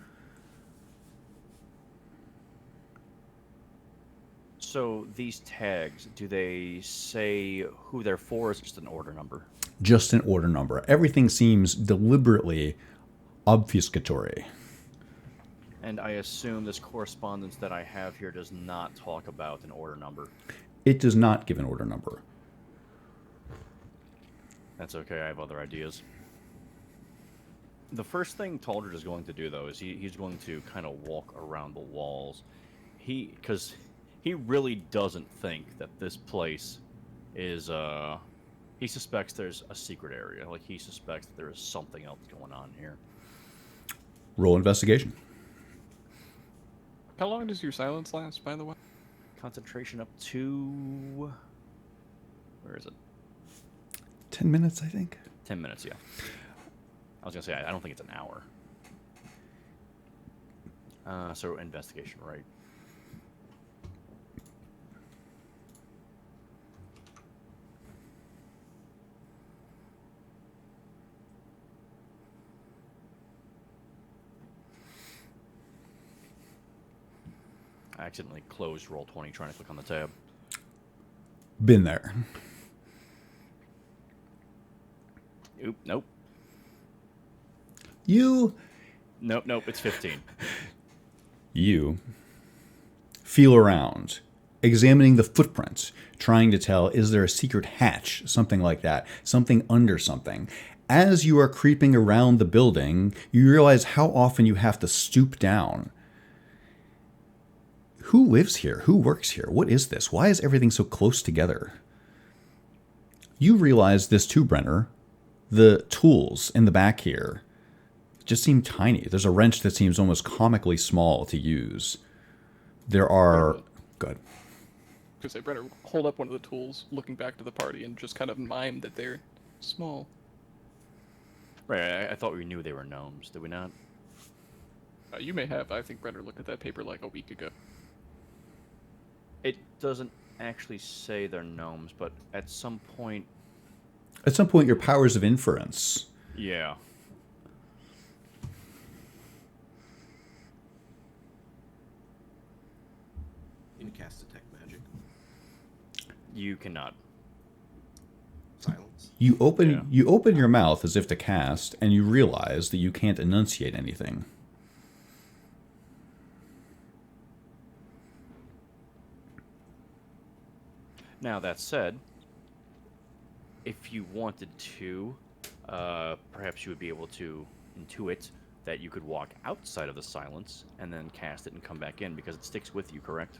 So these tags, do they say who they're for, or is it just an order number? Just an order number. Everything seems deliberately obfuscatory. And I assume this correspondence that I have here does not talk about an order number. It does not give an order number. That's okay, I have other ideas. The first thing Taldred is going to do, though, is he's going to kind of walk around the walls. Because he really doesn't think that this place is, he suspects there's a secret area. Like, he suspects that there is something else going on here. Roll investigation. How long does your silence last, by the way? Concentration up to... Where is it? 10 minutes, I think. 10 minutes, yeah. I was going to say, I don't think it's an hour. So, investigation, right? I accidentally closed Roll20 trying to click on the tab. Been there. Oop, nope. You Nope, it's 15. You feel around, examining the footprints, trying to tell, is there a secret hatch, something like that, something under something. As you are creeping around the building, you realize how often you have to stoop down. Who lives here? Who works here? What is this? Why is everything so close together? You realize this too, Brenner. The tools in the back here just seem tiny. There's a wrench that seems almost comically small to use. There are... Good. Because they better hold up one of the tools, looking back to the party, and just kind of mime that they're small. Right, I thought we knew they were gnomes, did we not? You may have. I think Brenner looked at that paper like a week ago. It doesn't actually say they're gnomes, but at some point... At some point, your powers of inference. Yeah. You can cast detect magic. You cannot. Silence. You open your mouth as if to cast, and you realize that you can't enunciate anything. Now, that said, if you wanted to, perhaps you would be able to intuit that you could walk outside of the silence and then cast it and come back in, because it sticks with you, correct?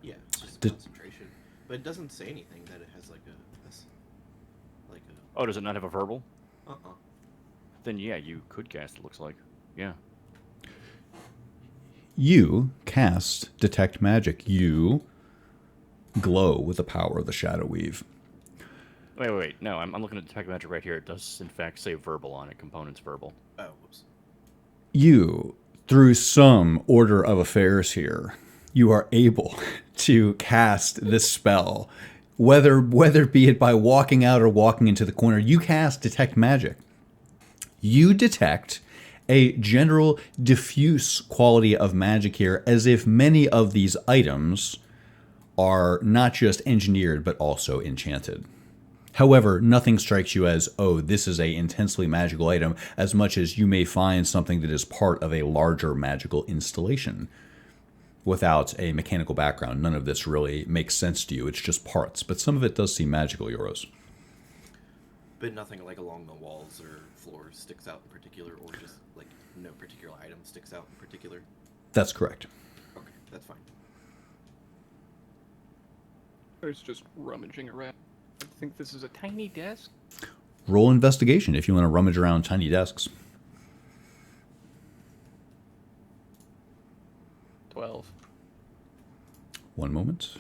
Yeah, it's just Did- concentration. But it doesn't say anything that it has like a Oh, does it not have a verbal? uh-uh. Then yeah, you could cast, it looks like. Yeah. You cast Detect Magic. You glow with the power of the Shadow Weave. Wait. No, I'm looking at Detect Magic right here. It does, in fact, say verbal on it. Components verbal. Oh, whoops. You, through some order of affairs here, you are able to cast this spell. Whether be it by walking out or walking into the corner, you cast Detect Magic. You detect a general diffuse quality of magic here, as if many of these items are not just engineered, but also enchanted. However, nothing strikes you as, oh, this is a intensely magical item, as much as you may find something that is part of a larger magical installation. Without a mechanical background, none of this really makes sense to you. It's just parts, but some of it does seem magical, Euros. But nothing like along the walls or floors sticks out in particular, or just like no particular item sticks out in particular. That's correct. Okay, that's fine. There's just rummaging around. I think this is a tiny desk. Roll investigation if you want to rummage around tiny desks. 12. 1 moment.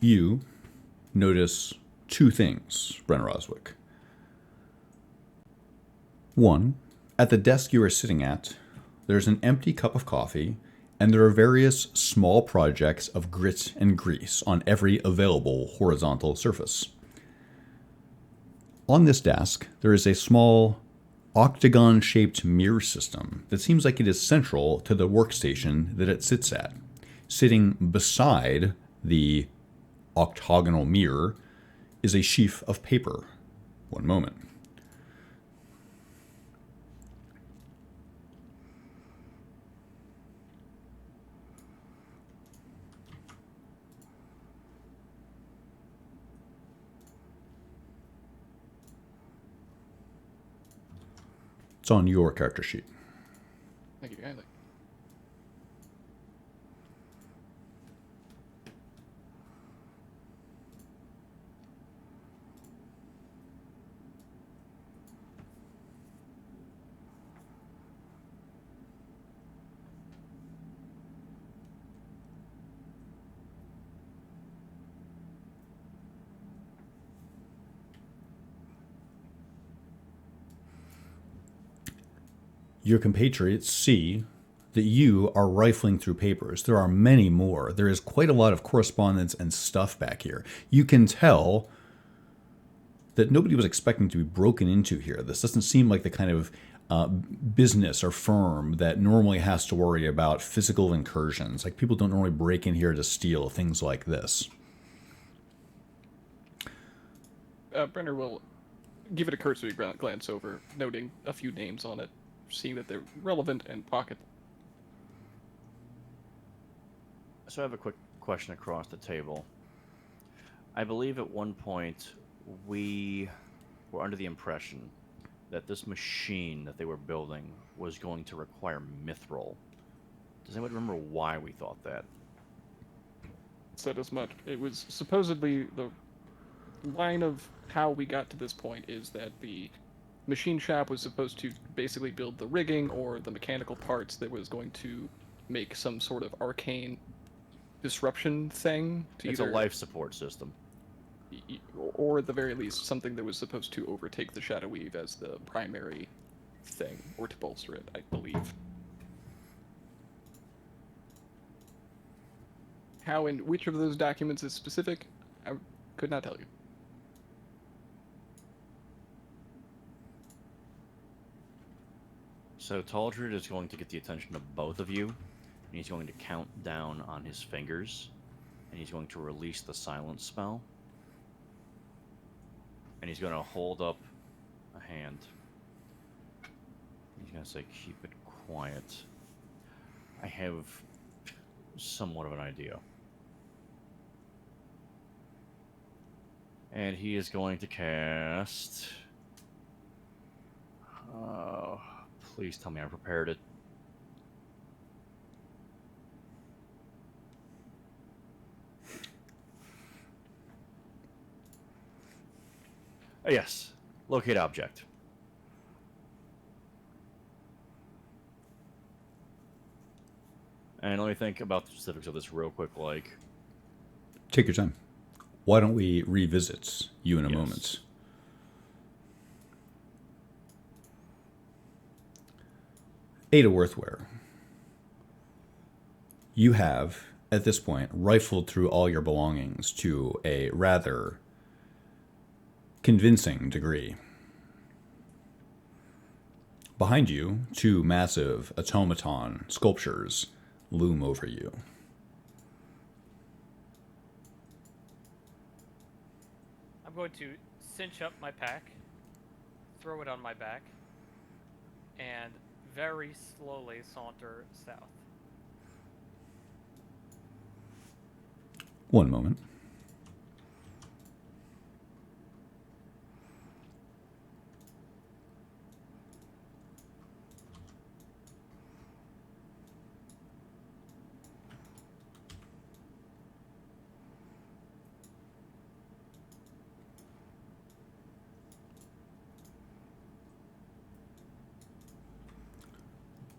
You notice two things, Brenner Oswick. One, at the desk you are sitting at, there's an empty cup of coffee, and there are various small projects of grit and grease on every available horizontal surface. On this desk, there is a small octagon-shaped mirror system that seems like it is central to the workstation that it sits at. Sitting beside the octagonal mirror is a sheaf of paper. 1 moment. It's on your character sheet. Thank you kindly. Your compatriots see that you are rifling through papers. There are many more. There is quite a lot of correspondence and stuff back here. You can tell that nobody was expecting to be broken into here. This doesn't seem like the kind of business or firm that normally has to worry about physical incursions. Like, people don't normally break in here to steal things like this. Brenner will give it a cursory glance over, noting a few names on it, seeing that they're relevant and pocket. So I have a quick question across the table. I believe at one point we were under the impression that this machine that they were building was going to require mithril. Does anyone remember why we thought that? Said as much. It was supposedly the line of how we got to this point is that the machine shop was supposed to basically build the rigging or the mechanical parts that was going to make some sort of arcane disruption thing to It's either, a life support system. or at the very least something that was supposed to overtake the Shadow Weave as the primary thing, or to bolster it, I believe. How and which of those documents is specific, I could not tell you. So Taldred is going to get the attention of both of you, and he's going to count down on his fingers, and he's going to release the silence spell, and he's going to hold up a hand. He's going to say, "Keep it quiet. I have somewhat of an idea." And he is going to cast... please tell me I prepared it. Yes. Locate object. And let me think about the specifics of this real quick, like... Take your time. Why don't we revisit you in a Yes. moment? Ada Worthware, you have, at this point, rifled through all your belongings to a rather convincing degree. Behind you, two massive automaton sculptures loom over you. I'm going to cinch up my pack, throw it on my back, and very slowly saunter south. One moment.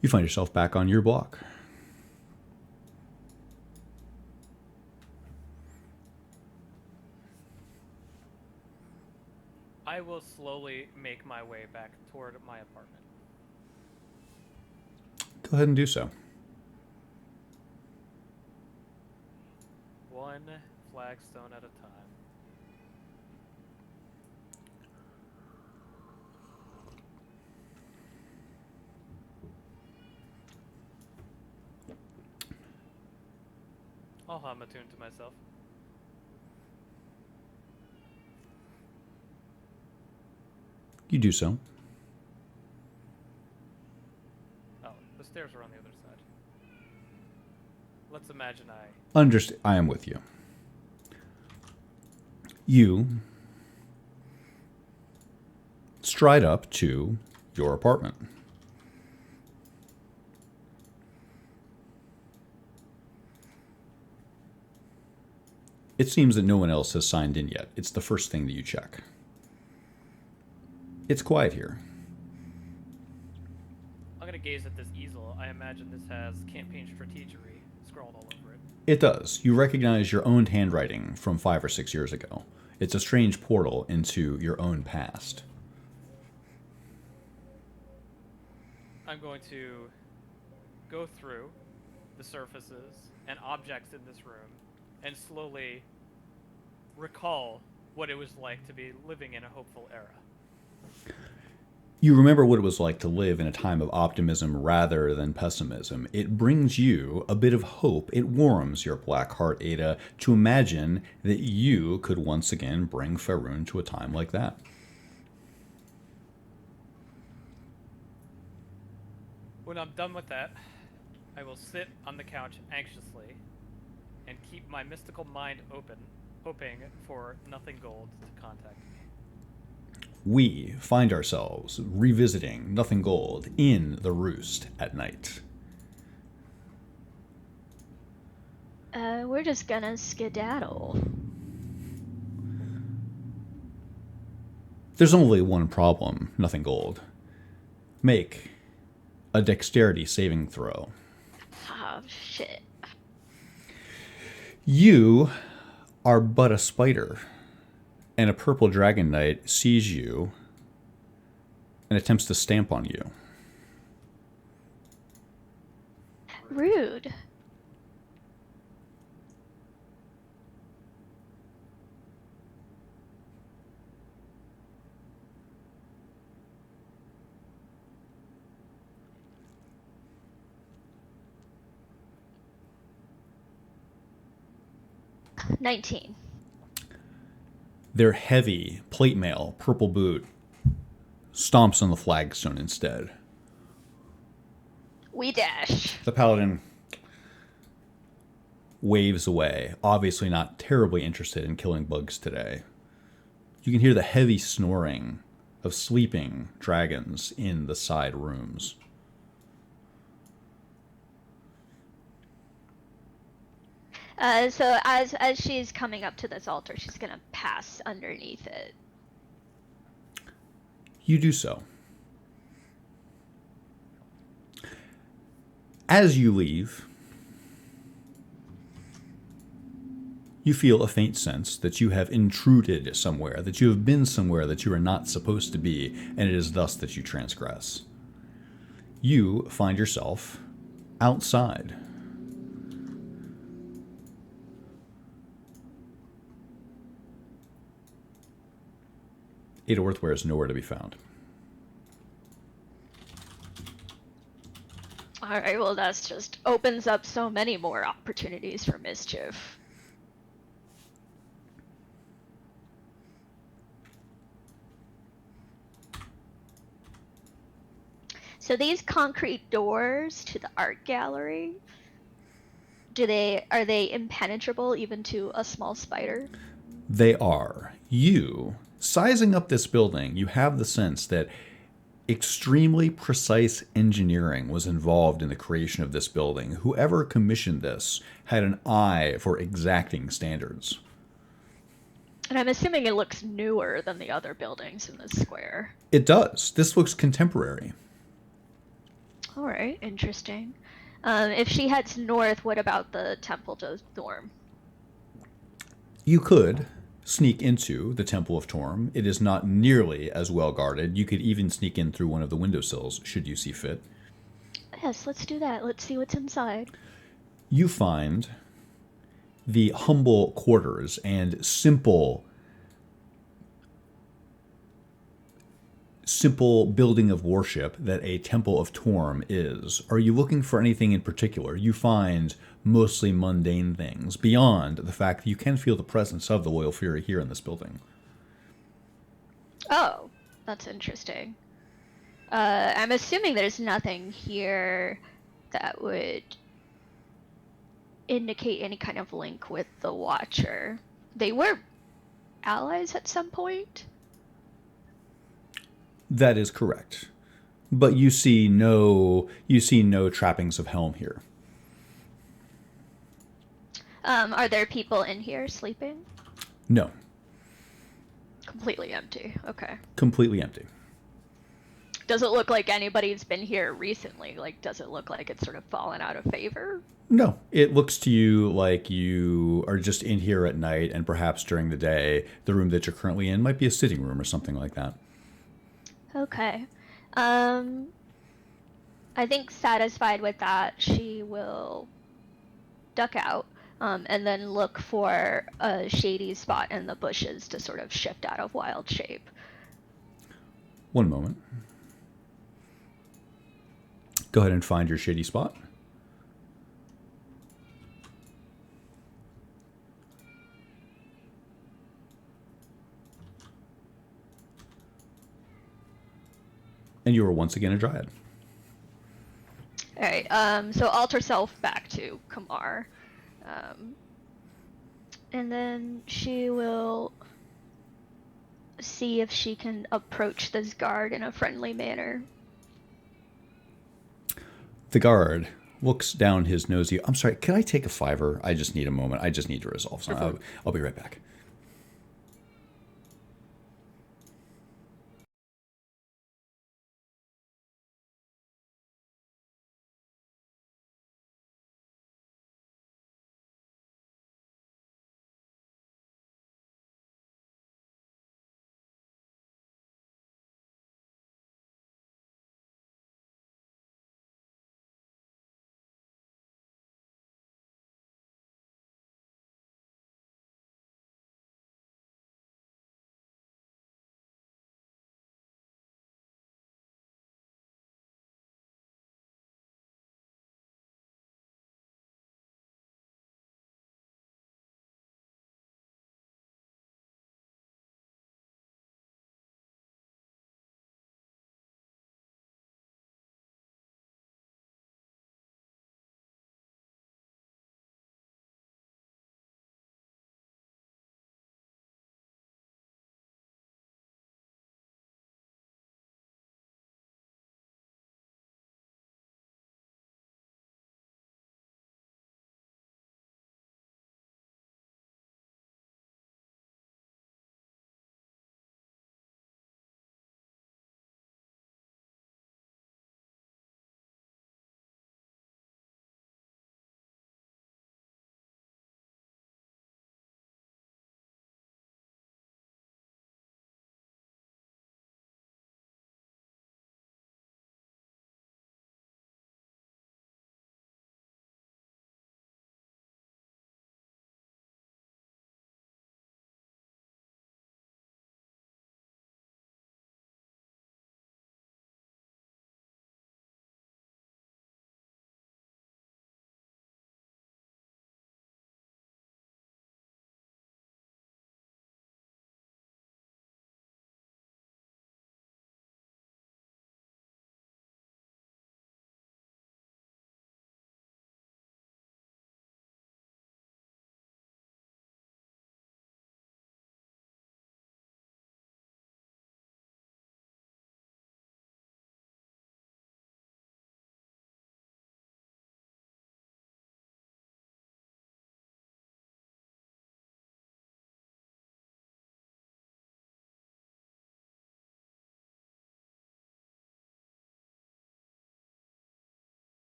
You find yourself back on your block. I will slowly make my way back toward my apartment. Go ahead and do so. One flagstone at a time. I'll hum a tune to myself. You do so. Oh, the stairs are on the other side. Let's imagine I am with you. You stride up to your apartment. It seems that no one else has signed in yet. It's the first thing that you check. It's quiet here. I'm gonna gaze at this easel. I imagine this has campaign strategery scrawled all over it. It does. You recognize your own handwriting from 5 or 6 years ago. It's a strange portal into your own past. I'm going to go through the surfaces and objects in this room and slowly recall what it was like to be living in a hopeful era. You remember what it was like to live in a time of optimism rather than pessimism. It brings you a bit of hope. It warms your black heart, Ada, to imagine that you could once again bring Faerun to a time like that. When I'm done with that, I will sit on the couch anxiously and keep my mystical mind open, hoping for nothing gold to contact me. We find ourselves revisiting Nothing Gold in the Roost at night. We're just gonna skedaddle. There's only one problem, Nothing Gold. Make a dexterity saving throw. Oh, shit. You are but a spider, and a purple dragon knight sees you and attempts to stamp on you. Rude. $19. Their heavy plate mail, purple boot, stomps on the flagstone instead. We dash. The paladin waves away, obviously not terribly interested in killing bugs today. You can hear the heavy snoring of sleeping dragons in the side rooms. So as she's coming up to this altar, she's gonna pass underneath it. You do so. As you leave, you feel a faint sense that you have intruded somewhere, that you have been somewhere that you are not supposed to be, and it is thus that you transgress. You find yourself outside. Ada Worthware is nowhere to be found. Alright, well that just opens up so many more opportunities for mischief. So these concrete doors to the art gallery, are they impenetrable even to a small spider? They are. You, sizing up this building, you have the sense that extremely precise engineering was involved in the creation of this building. Whoever commissioned this had an eye for exacting standards. And I'm assuming it looks newer than the other buildings in this square. It does. This looks contemporary. Alright, interesting. If she heads north, what about the Temple to Thorm? You could sneak into the Temple of Torm. It is not nearly as well guarded. You could even sneak in through one of the windowsills, should you see fit. Yes, let's do that. Let's see what's inside. You find the humble quarters and simple building of worship that a Temple of Torm is. Are you looking for anything in particular? You find mostly mundane things, beyond the fact that you can feel the presence of the Loyal Fury here in this building. Oh, that's interesting. I'm assuming there's nothing here that would indicate any kind of link with the Watcher. They were allies at some point? That is correct. But you see no trappings of Helm here. Are there people in here sleeping? No. Completely empty. Okay. Completely empty. Does it look like anybody's been here recently? Like, does it look like it's sort of fallen out of favor? No. It looks to you like you are just in here at night, and perhaps during the day, the room that you're currently in might be a sitting room or something like that. Okay. I think satisfied with that, she will duck out, and then look for a shady spot in the bushes to sort of shift out of wild shape. One moment. Go ahead and find your shady spot. And you are once again a dryad. All right. So alter self back to Kamar, and then she will see if she can approach this guard in a friendly manner. The guard looks down his nose at you. I'm sorry, can I take a $5? I just need a moment. I just need to resolve something. I'll be right back.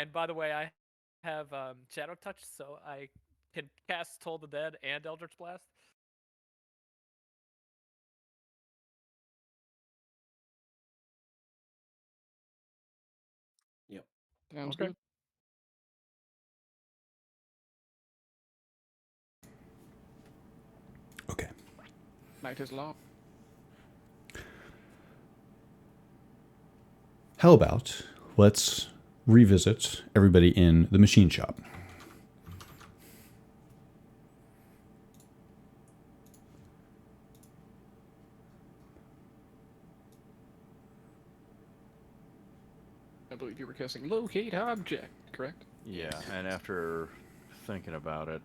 And by the way, I have Shadow Touch, so I can cast Toll the Dead and Eldritch Blast. Yep. Sounds Okay. good. Okay. Night is long. How about let's revisit everybody in the machine shop? I believe you were casting locate object, correct? Yeah, and after thinking about it,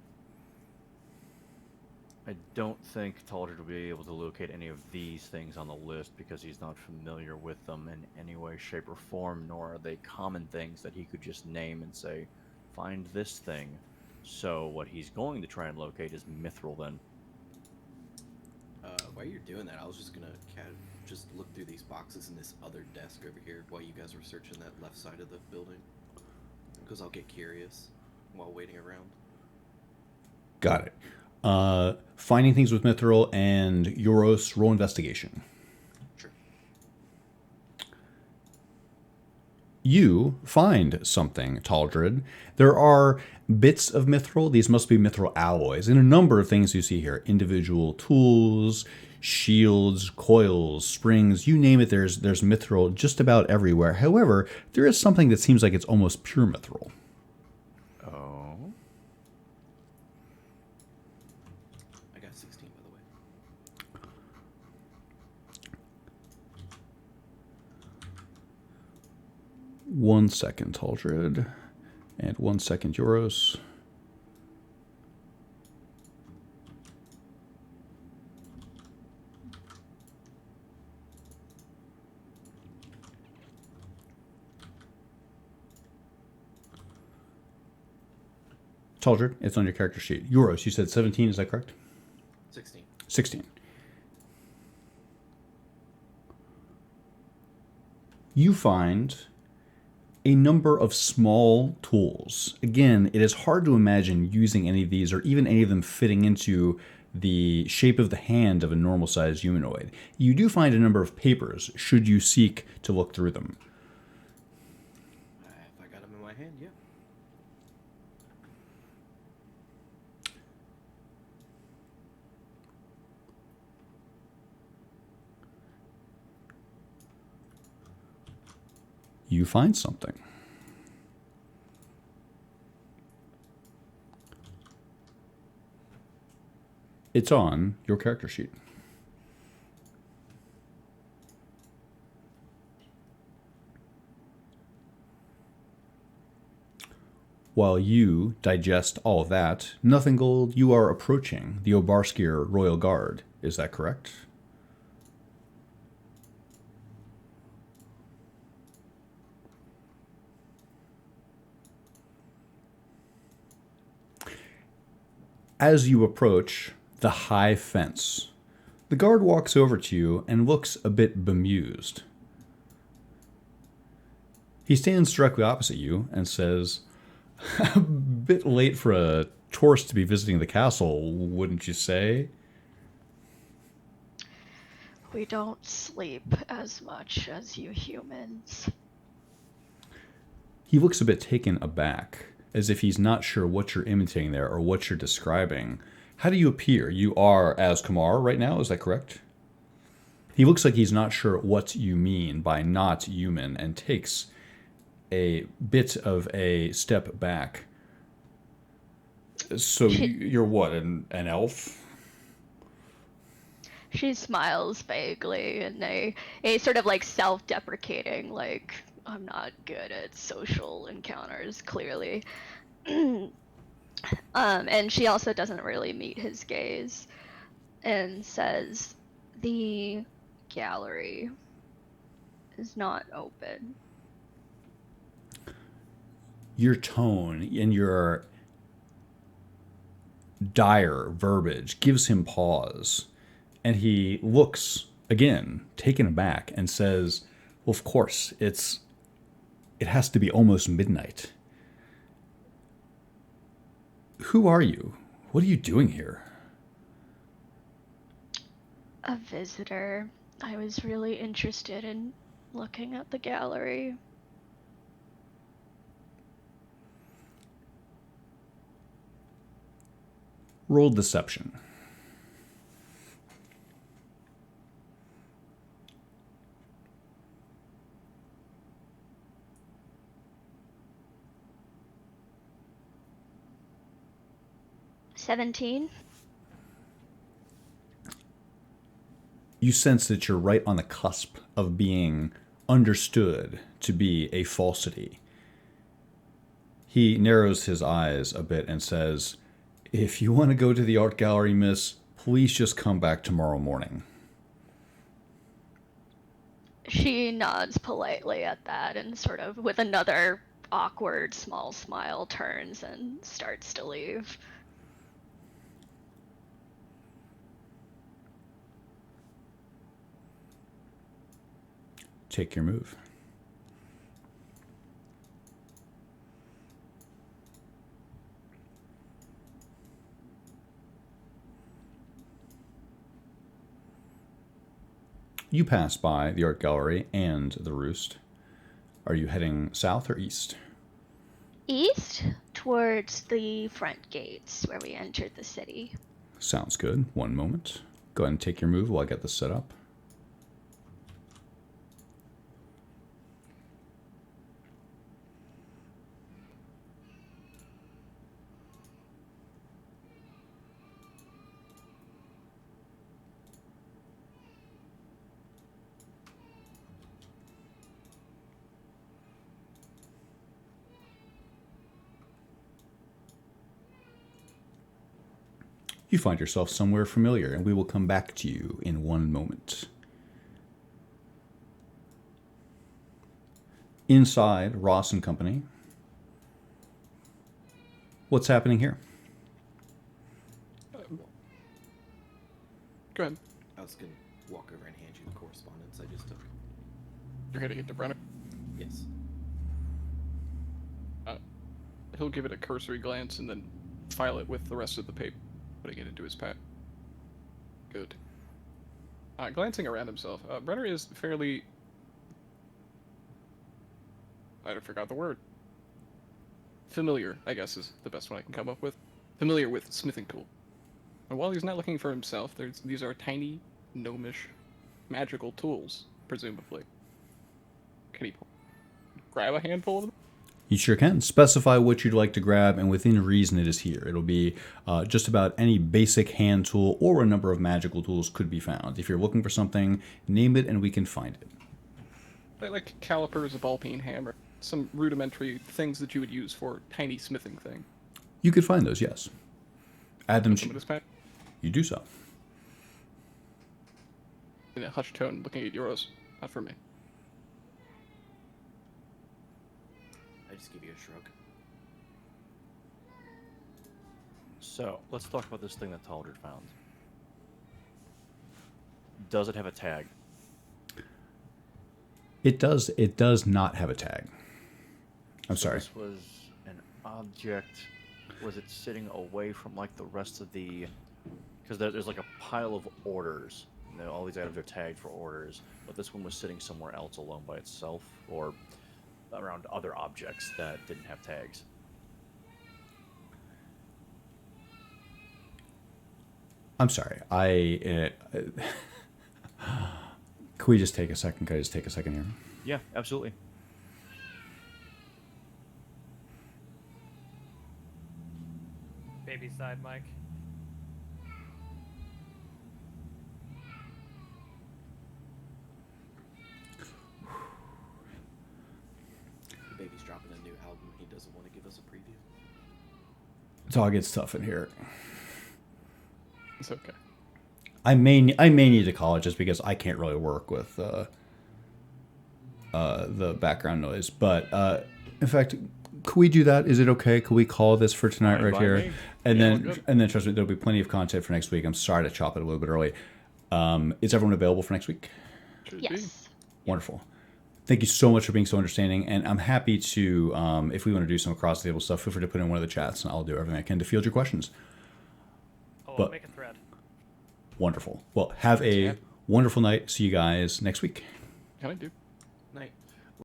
I don't think Taldred will be able to locate any of these things on the list because he's not familiar with them in any way, shape, or form, nor are they common things that he could just name and say, find this thing. So what he's going to try and locate is Mithril then. While you're doing that, I was just gonna just look through these boxes in this other desk over here while you guys were searching that left side of the building. Because I'll get curious while waiting around. Got it. Finding things with Mithril and Euros, roll investigation. Sure. You find something, Taldred. There are bits of mithril. These must be mithril alloys. And a number of things you see here. Individual tools, shields, coils, springs, you name it, there's mithril just about everywhere. However, there is something that seems like it's almost pure mithril. Oh. I got 16, by the way. One second, Taldred. And 1 second, Euros. Taldred, it's on your character sheet. Euros, you said 17, is that correct? 16. 16. You find a number of small tools. Again, it is hard to imagine using any of these or even any of them fitting into the shape of the hand of a normal-sized humanoid. You do find a number of papers, should you seek to look through them. If I got them in my hand, yeah. You find something. It's on your character sheet. While you digest all of that, Nothing Gold, you are approaching the Obarskir Royal Guard. Is that correct? As you approach the high fence, the guard walks over to you and looks a bit bemused. He stands directly opposite you and says, "A bit late for a tourist to be visiting the castle, wouldn't you say?" We don't sleep as much as you humans. He looks a bit taken aback, as if he's not sure what you're imitating there or what you're describing. How do you appear? You are as Kamar right now, is that correct? He looks like he's not sure what you mean by not human and takes a bit of a step back. So you're what, an elf? She smiles vaguely and a sort of like self-deprecating, like, I'm not good at social encounters, clearly. And she also doesn't really meet his gaze and says, the gallery is not open. Your tone and your dire verbiage gives him pause. And he looks, again, taken aback and says, well, of course, it has to be almost midnight. Who are you? What are you doing here? A visitor. I was really interested in looking at the gallery. Roll deception. $17. You sense that you're right on the cusp of being understood to be a falsity. He narrows his eyes a bit and says, "If you want to go to the art gallery, miss, please just come back tomorrow morning." She nods politely at that and sort of, with another awkward small smile, turns and starts to leave. Take your move. You pass by the art gallery and the roost. Are you heading south or east? East, towards the front gates where we entered the city. Sounds good. One moment. Go ahead and take your move while I get this set up. You find yourself somewhere familiar, and we will come back to you in one moment. Inside Ross and Company. What's happening here? Go ahead. I was gonna walk over and hand you the correspondence I just took. You're heading into Brenner. Yes. He'll give it a cursory glance and then file it with the rest of the paper, putting it into his pack. Good. Glancing around himself, Brenner is fairly... I forgot the word. Familiar, I guess, is the best one I can come up with. Familiar with smithing tool. And while he's not looking for himself, these are tiny, gnomish, magical tools, presumably. Can he grab a handful of them? You sure can. Specify what you'd like to grab, and within reason it is here. It'll be just about any basic hand tool or a number of magical tools could be found. If you're looking for something, name it and we can find it. Like calipers, a ball peen hammer, some rudimentary things that you would use for tiny smithing thing. You could find those, yes. Add them Put them in his pack. You do so. In a hushed tone, looking at Euros. Not for me. I just give you a shrug. So, let's talk about this thing that Taldred found. Does it have a tag? It does not have a tag. I'm sorry. This was an object. Was it sitting away from like the rest of the? Because there's like a pile of orders. You know, all these items are tagged for orders, but this one was sitting somewhere else alone by itself, or around other objects that didn't have tags. I'm sorry. Can we just take a second? Can I just take a second here? Yeah, absolutely. Baby side, Mike. The baby's dropping a new album. He doesn't want to give us a preview. Dog gets tough in here. It's okay. I may need to call it just because I can't really work with the background noise. But in fact, could we do that? Is it okay? Could we call this for tonight Fine right by here? me. And Yeah, then we're good. and then trust me, there'll be plenty of content for next week. I'm sorry to chop it a little bit early. Is everyone available for next week? Should be. Yes. Wonderful. Thank you so much for being so understanding, and I'm happy to, if we want to do some across-the-table stuff, feel free to put in one of the chats, and I'll do everything I can to field your questions. Oh, But- I'll make a thread. Wonderful. Well, have a Yeah. wonderful night. See you guys next week. Can I do? Night.